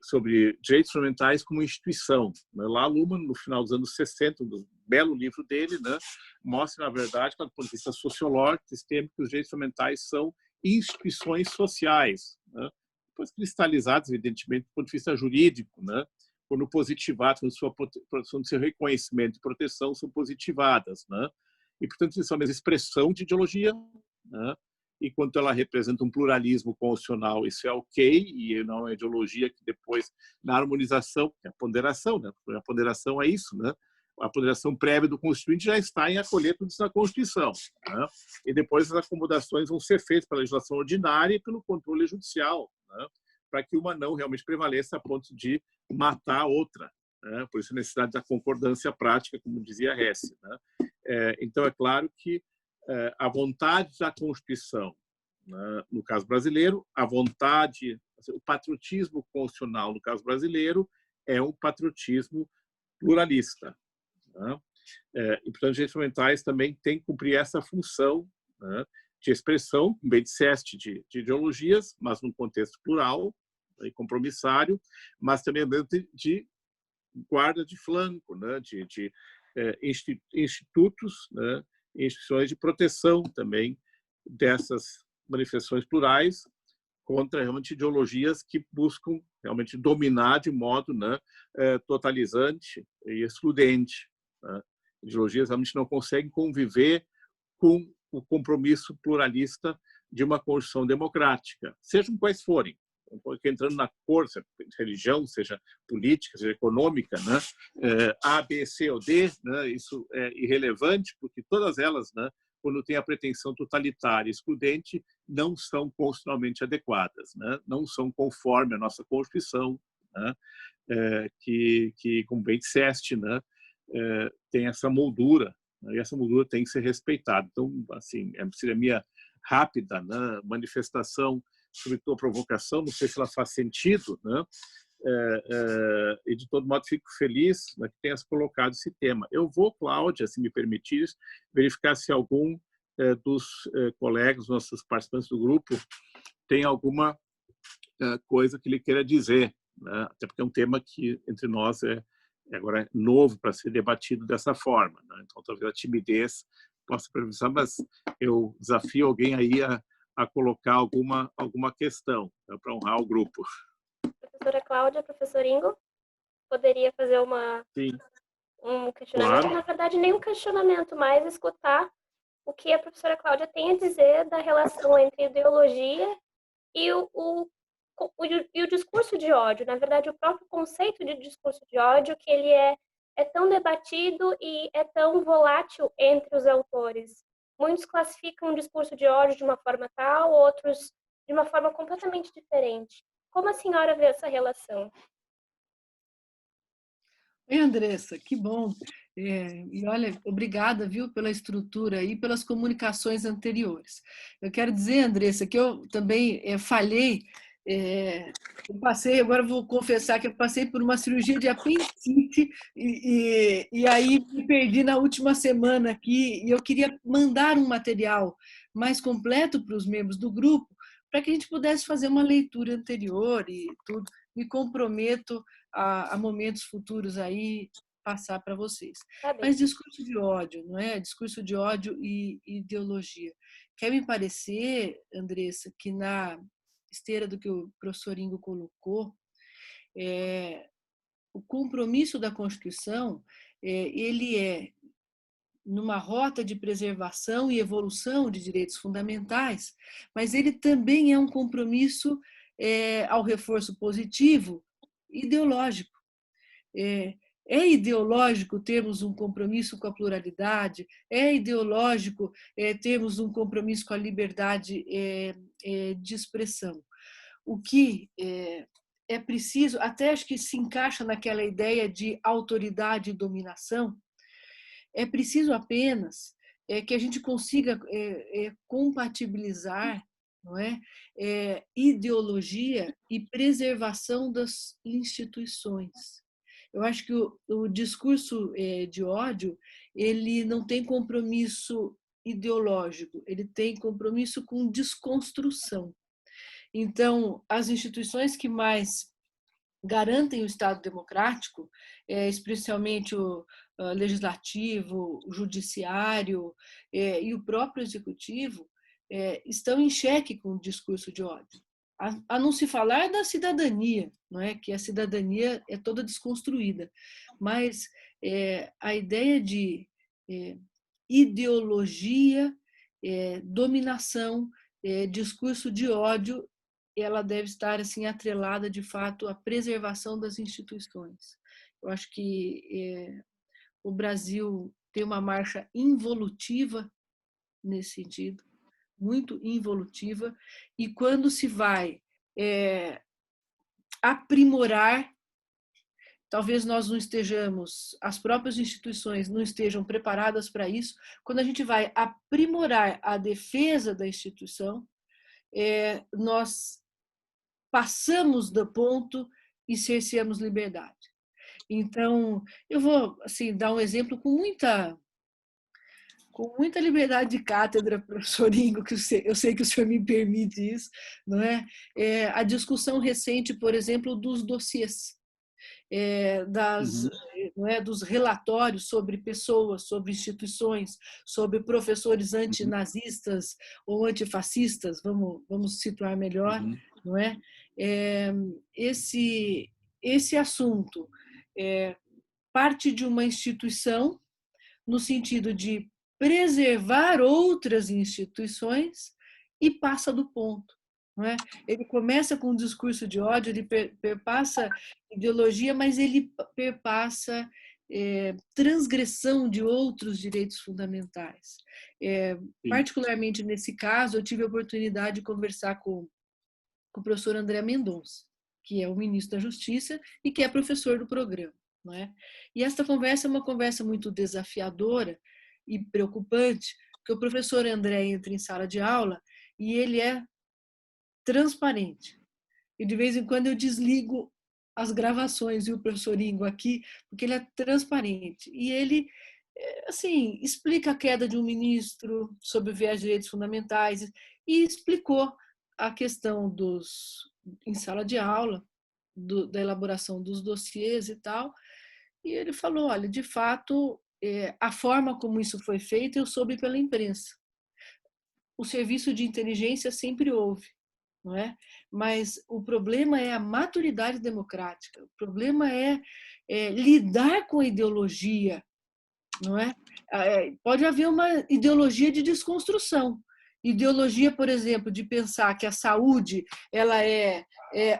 sobre direitos fundamentais como instituição, né? Lá, Luhmann, no final dos anos 60, um belo livro dele, né? Mostra, na verdade, do ponto de vista sociológico, sistêmico, que os direitos fundamentais são instituições sociais, né? Depois cristalizados, evidentemente, do ponto de vista jurídico, né? Quando positivados, quando sua produção de seu reconhecimento e proteção são positivadas, né? E, portanto, isso é uma expressão de ideologia, né? Enquanto ela representa um pluralismo constitucional, isso é ok, e não é uma ideologia que depois, na harmonização, é a ponderação, né? A ponderação é isso, né? A ponderação prévia do Constituinte já está em acolher tudo isso na Constituição, né? E depois as acomodações vão ser feitas pela legislação ordinária e pelo controle judicial, né? Para que uma não realmente prevaleça a ponto de matar a outra, né? Por isso a necessidade da concordância prática, como dizia Hesse, né? Então, é claro que a vontade da Constituição, né, no caso brasileiro, a vontade, o patriotismo constitucional, no caso brasileiro, é um patriotismo pluralista, né? E, portanto, os direitos fundamentais também têm que cumprir essa função, né, de expressão, como bem disseste, de ideologias, mas num contexto plural e compromissário, mas também de guarda de flanco, né, de institutos, né, instituições de proteção também dessas manifestações plurais contra realmente ideologias que buscam realmente dominar de modo, né, totalizante e excludente, né? Ideologias realmente não conseguem conviver com o compromisso pluralista de uma Constituição democrática, sejam quais forem, entrando na cor, seja religião, seja política, seja econômica, né? A, B, C ou D, né? Isso é irrelevante, porque todas elas, né, quando têm a pretensão totalitária e excludente, não são constitucionalmente adequadas, né? Não são conforme a nossa Constituição, né? Que, como bem disseste, né, tem essa moldura, né? E essa moldura tem que ser respeitada. Então, assim, seria rápida, né, manifestação sobre tua provocação, não sei se ela faz sentido, né? E de todo modo fico feliz, né, que tenhas colocado esse tema. Eu vou, Cláudia, se me permitires, verificar se algum dos colegas, nossos participantes do grupo, tem alguma coisa que ele queira dizer, né? Até porque é um tema que entre nós agora é novo para ser debatido dessa forma, né? Então talvez a timidez possa previsar, mas eu desafio alguém aí a colocar alguma questão, né, para honrar o grupo. Professora Cláudia, professor Ingo, poderia fazer Sim, um questionamento? claro. Na verdade, nem um questionamento, mas escutar o que a professora Cláudia tem a dizer da relação entre ideologia e o discurso de ódio. Na verdade, o próprio conceito de discurso de ódio, que ele é tão debatido e é tão volátil entre os autores. Muitos classificam o discurso de ódio de uma forma tal, outros de uma forma completamente diferente. Como a senhora vê essa relação? Oi, Andressa, que bom. E olha, obrigada, viu, pela estrutura e pelas comunicações anteriores. Eu quero dizer, Andressa, que eu também falhei. Eu passei, agora vou confessar que eu passei por uma cirurgia de apendicite e aí me perdi na última semana aqui e eu queria mandar um material mais completo para os membros do grupo para que a gente pudesse fazer uma leitura anterior e tudo. Me comprometo a momentos futuros aí passar para vocês. Tá bem. Mas discurso de ódio, não é? Discurso de ódio e ideologia. Quer me parecer, Andressa, que na esteira do que o professor Ingo colocou, o compromisso da Constituição, ele é numa rota de preservação e evolução de direitos fundamentais, mas ele também é um compromisso ao reforço positivo ideológico. É ideológico termos um compromisso com a pluralidade, é ideológico termos um compromisso com a liberdade de expressão. O que é preciso, até acho que se encaixa naquela ideia de autoridade e dominação, é preciso apenas que a gente consiga compatibilizar, não é? Ideologia e preservação das instituições. Eu acho que o discurso de ódio ele não tem compromisso ideológico, ele tem compromisso com desconstrução. Então, as instituições que mais garantem o Estado democrático, especialmente o legislativo, o judiciário e o próprio executivo, estão em xeque com o discurso de ódio. A não se falar da cidadania, não é? Que a cidadania é toda desconstruída, mas a ideia de ideologia, dominação, discurso de ódio, ela deve estar assim atrelada de fato à preservação das instituições. Eu acho que o Brasil tem uma marcha involutiva nesse sentido, muito involutiva, e quando se vai aprimorar, talvez nós não estejamos, as próprias instituições não estejam preparadas para isso, quando a gente vai aprimorar a defesa da instituição, nós passamos do ponto e cerceamos liberdade. Então, eu vou assim, dar um exemplo com muita liberdade de cátedra, professor Ingo, que eu sei que o senhor me permite isso, não é? A discussão recente, por exemplo, dos dossiês, dos relatórios sobre pessoas, sobre instituições, sobre professores antinazistas ou antifascistas, vamos situar melhor, não é? Esse assunto parte de uma instituição no sentido de preservar outras instituições e passa do ponto. Não é? Ele começa com um discurso de ódio, ele perpassa ideologia, mas ele perpassa transgressão de outros direitos fundamentais. Particularmente nesse caso, eu tive a oportunidade de conversar com o professor André Mendonça, que é o ministro da Justiça e que é professor do programa. Não é? E esta conversa é uma conversa muito desafiadora e preocupante, Porque o professor André entra em sala de aula e ele é transparente. E de vez em quando eu desligo as gravações e o professor Ingo aqui, porque ele é transparente. E ele, assim, explica a queda de um ministro sob o viés de direitos fundamentais e explicou a questão em sala de aula, da elaboração dos dossiês e tal. E ele falou, olha, de fato, a forma como isso foi feito eu soube pela imprensa. O serviço de inteligência sempre houve, não é? Mas o problema é a maturidade democrática, o problema é lidar com a ideologia, não é? Pode haver uma ideologia de desconstrução, ideologia, por exemplo, de pensar que a saúde ela é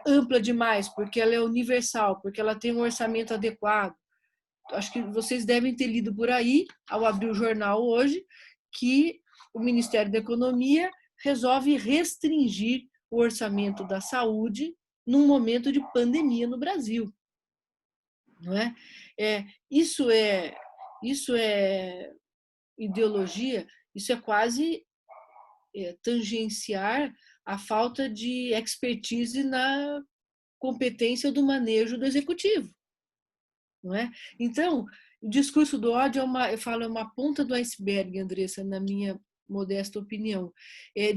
ampla demais porque ela é universal, porque ela tem um orçamento adequado. Acho que vocês devem ter lido por aí, ao abrir o jornal hoje, que o Ministério da Economia resolve restringir o orçamento da saúde num momento de pandemia no Brasil. Não é? Isso é ideologia, isso é quase tangenciar a falta de expertise na competência do manejo do executivo. Não é? Então, o discurso do ódio é uma ponta do iceberg, Andressa, na minha modesta opinião,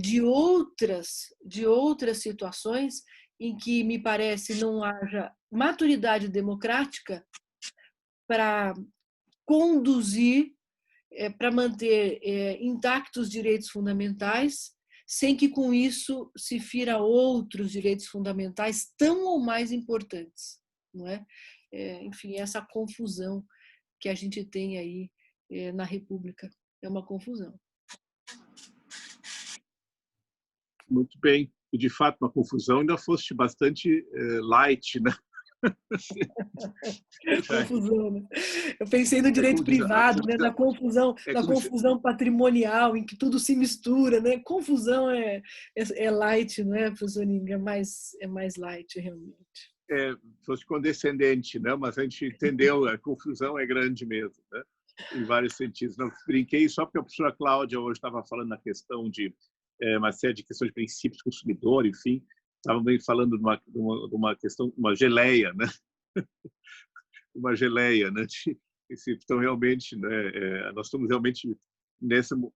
de outras situações em que me parece não haja maturidade democrática para conduzir, para manter intactos os direitos fundamentais, sem que com isso se fira outros direitos fundamentais tão ou mais importantes, não é? Enfim, essa confusão que a gente tem aí na República é uma confusão. Muito bem. E, de fato, uma confusão, ainda foste bastante light, né? Confusão, né? Eu pensei no direito privado, né? Na confusão patrimonial, em que tudo se mistura, né? Confusão é light, não é, professor Inga? É mais light, realmente. Fosse condescendente, né? Mas a gente entendeu, a confusão é grande mesmo, né? Em vários sentidos. Não brinquei só porque a professora Cláudia hoje estava falando na questão de uma série de questões de princípios do consumidor, enfim, estavam falando de uma questão, uma geleia, né? Uma geleia, né? Então, realmente, né? Nós estamos realmente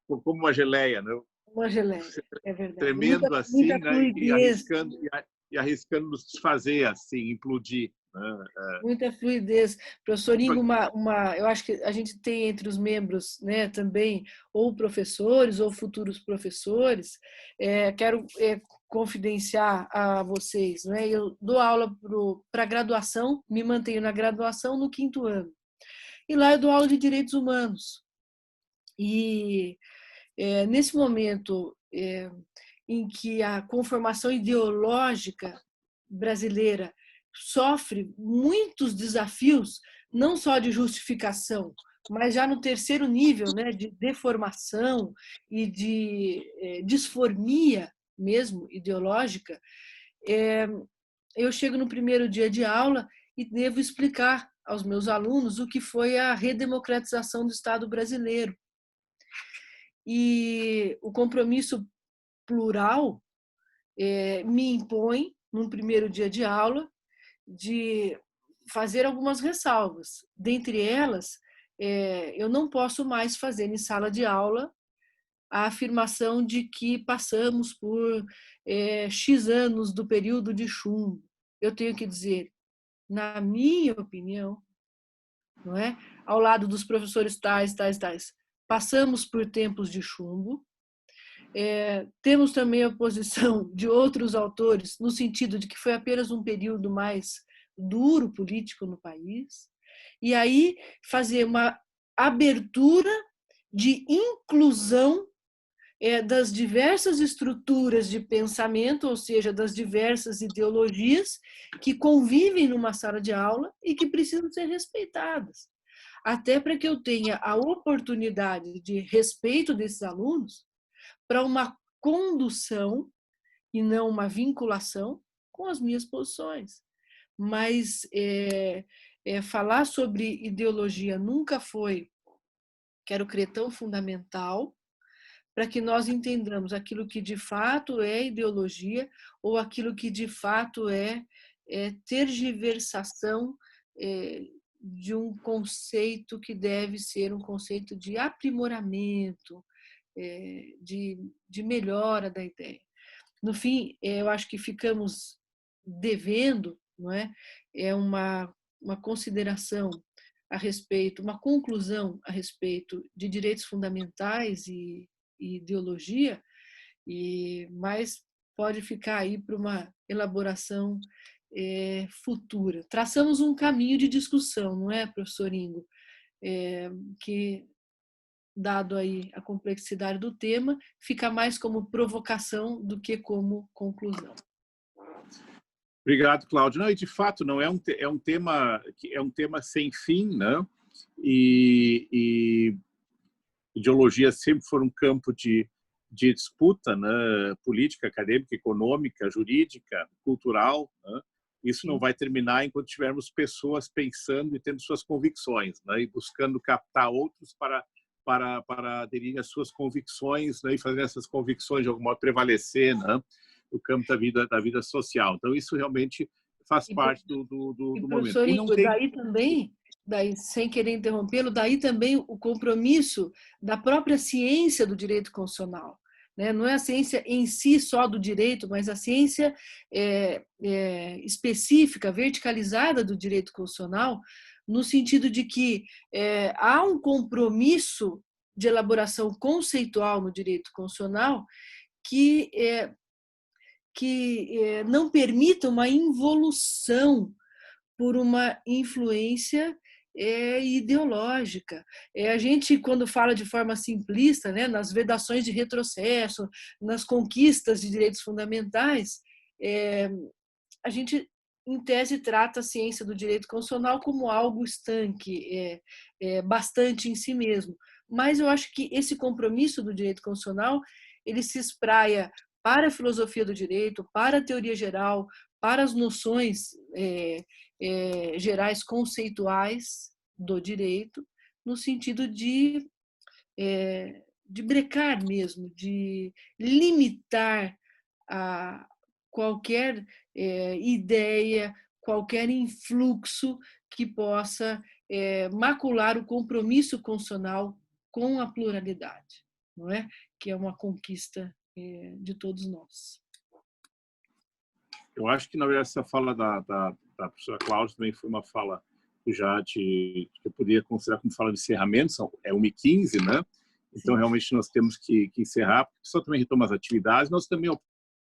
como uma geleia, né? Uma geleia, é verdade. Tremendo assim, né? E arriscando nos desfazer, assim, implodir. Né? Muita fluidez. Professor Ingo, eu acho que a gente tem entre os membros, né, também, ou professores ou futuros professores. Quero confidenciar a vocês, né? Eu dou aula para graduação, me mantenho na graduação no 5º ano. E lá eu dou aula de direitos humanos. E nesse momento em que a conformação ideológica brasileira sofre muitos desafios, não só de justificação, mas já no 3º nível, né, de deformação e de disformia mesmo ideológica, eu chego no primeiro dia de aula e devo explicar aos meus alunos o que foi a redemocratização do Estado brasileiro. E o compromisso plural me impõe, num primeiro dia de aula, de fazer algumas ressalvas. Dentre elas, eu não posso mais fazer em sala de aula a afirmação de que passamos por X anos do período de chumbo. Eu tenho que dizer, na minha opinião, não é? Ao lado dos professores tais, passamos por tempos de chumbo. Temos também a posição de outros autores, no sentido de que foi apenas um período mais duro político no país, e aí fazer uma abertura de inclusão das diversas estruturas de pensamento, ou seja, das diversas ideologias que convivem numa sala de aula e que precisam ser respeitadas. Até para que eu tenha a oportunidade de respeito desses alunos para uma condução e não uma vinculação com as minhas posições. Mas falar sobre ideologia nunca foi, quero crer, tão fundamental, para que nós entendamos aquilo que de fato é ideologia ou aquilo que de fato é tergiversação de um conceito que deve ser um conceito de aprimoramento, de melhora da ideia. No fim, eu acho que ficamos devendo, não é? Uma consideração a respeito, uma conclusão a respeito de direitos fundamentais e ideologia, mas pode ficar aí para uma elaboração futura. Traçamos um caminho de discussão, não é, professor Ingo? Que, dado aí a complexidade do tema, fica mais como provocação do que como conclusão. Obrigado, Cláudio. Não, e de fato não é um tema que é um tema sem fim, né? E ideologia sempre foi um campo de disputa, né? Política, acadêmica, econômica, jurídica, cultural, né? Isso não vai terminar enquanto tivermos pessoas pensando e tendo suas convicções, né? E buscando captar outros para aderir às suas convicções, né? E fazer essas convicções de algum modo prevalecer, né? No campo da vida social. Então isso realmente faz parte do momento. Professor Ingo, daí sem querer interrompê-lo, daí também o compromisso da própria ciência do direito constitucional. Não é a ciência em si só do direito, mas a ciência específica, verticalizada do direito constitucional, no sentido de que há um compromisso de elaboração conceitual no direito constitucional que não permita uma involução por uma influência ideológica. A gente, quando fala de forma simplista, nas vedações de retrocesso, nas conquistas de direitos fundamentais, a gente, em tese, trata a ciência do direito constitucional como algo estanque, bastante em si mesmo. Mas eu acho que esse compromisso do direito constitucional, ele se espraia para a filosofia do direito, para a teoria geral, para as noções gerais conceituais do direito, no sentido de brecar mesmo, de limitar a qualquer ideia, qualquer influxo que possa macular o compromisso constitucional com a pluralidade, não é? Que é uma conquista de todos nós. Eu acho que, na verdade, essa fala da professora Cláudia também foi uma fala que eu poderia considerar como fala de encerramento, é 1h15, né? Então, sim, realmente, nós temos que encerrar, porque só também retoma as atividades, nós também, ao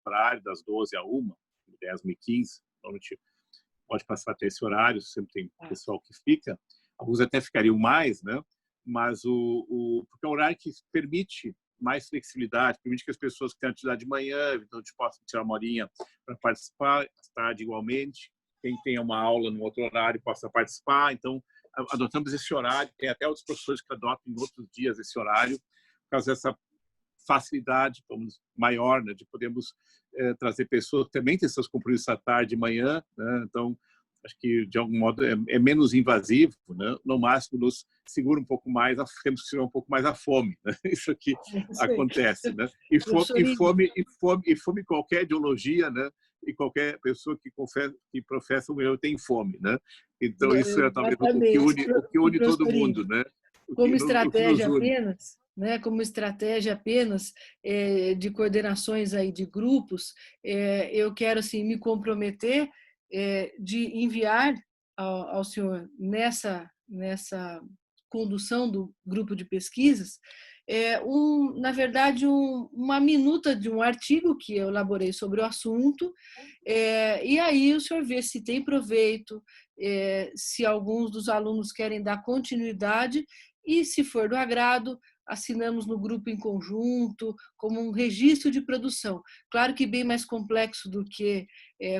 horário das 12 a 1, 10, 1h15, normalmente pode passar até esse horário, sempre tem pessoal que fica, alguns até ficariam mais, né? Mas porque é um horário que permite mais flexibilidade, permite que as pessoas que têm atividade de manhã, então a gente possa tirar uma horinha para participar, à tarde igualmente, quem tem uma aula no outro horário possa participar, então adotamos esse horário, tem até outros professores que adotam em outros dias esse horário, por causa dessa facilidade maior, né, de podermos trazer pessoas que também têm seus compromissos à tarde e manhã, né, então acho que de algum modo é menos invasivo, né? No máximo nos segura um pouco mais, temos que segurar um pouco mais a fome, né? Isso aqui acontece, né? E fome qualquer ideologia, né? E qualquer pessoa que professa o eu tem fome, né? Então isso é talvez o que une todo mundo, né? Como estratégia apenas, né? Como estratégia apenas de coordenações aí de grupos, eu quero assim me comprometer de enviar ao senhor nessa condução do grupo de pesquisas na verdade uma minuta de um artigo que eu elaborei sobre o assunto, e aí o senhor vê se tem proveito, se alguns dos alunos querem dar continuidade e, se for do agrado, assinamos no grupo em conjunto, como um registro de produção. Claro que bem mais complexo do que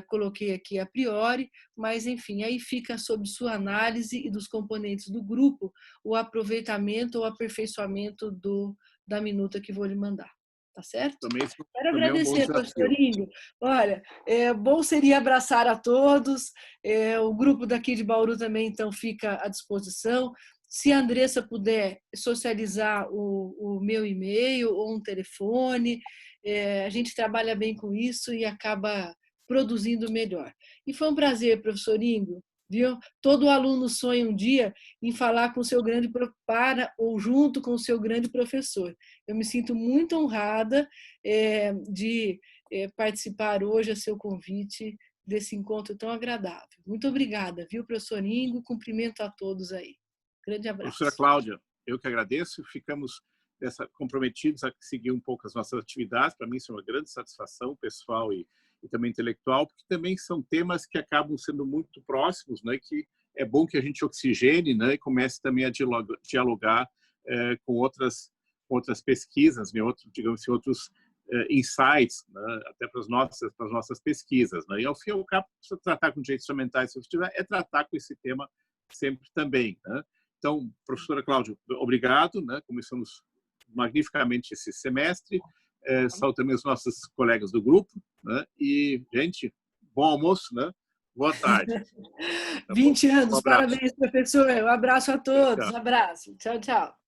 coloquei aqui a priori, mas, enfim, aí fica sob sua análise e dos componentes do grupo o aproveitamento ou aperfeiçoamento da minuta que vou lhe mandar. Tá certo? Quero agradecer, professor Ingo. Olha, bom seria abraçar a todos. O grupo daqui de Bauru também, então, fica à disposição. Se a Andressa puder socializar o meu e-mail ou um telefone, a gente trabalha bem com isso e acaba produzindo melhor. E foi um prazer, professor Ingo, viu? Todo aluno sonha um dia em falar com o seu grande para ou junto com o seu grande professor. Eu me sinto muito honrada de participar hoje a seu convite desse encontro tão agradável. Muito obrigada, viu, professor Ingo? Cumprimento a todos aí. Grande abraço. Professora Cláudia, eu que agradeço. Ficamos comprometidos a seguir um pouco as nossas atividades. Para mim, isso é uma grande satisfação pessoal e também intelectual, porque também são temas que acabam sendo muito próximos, né? Que é bom que a gente oxigene, né? E comece também a dialogar com outras pesquisas, né? Digamos assim, outros insights, né? Até para as nossas pesquisas, né? E ao fim e ao cabo, tratar com direitos ambientais é tratar com esse tema sempre também, né? Então, professora Cláudia, obrigado, né? Começamos magnificamente esse semestre. Saúdo também os nossos colegas do grupo, né? E, gente, bom almoço, né? Boa tarde. Tá 20 anos, um parabéns, professor. Um abraço a todos. Tchau. Um abraço. Tchau, tchau.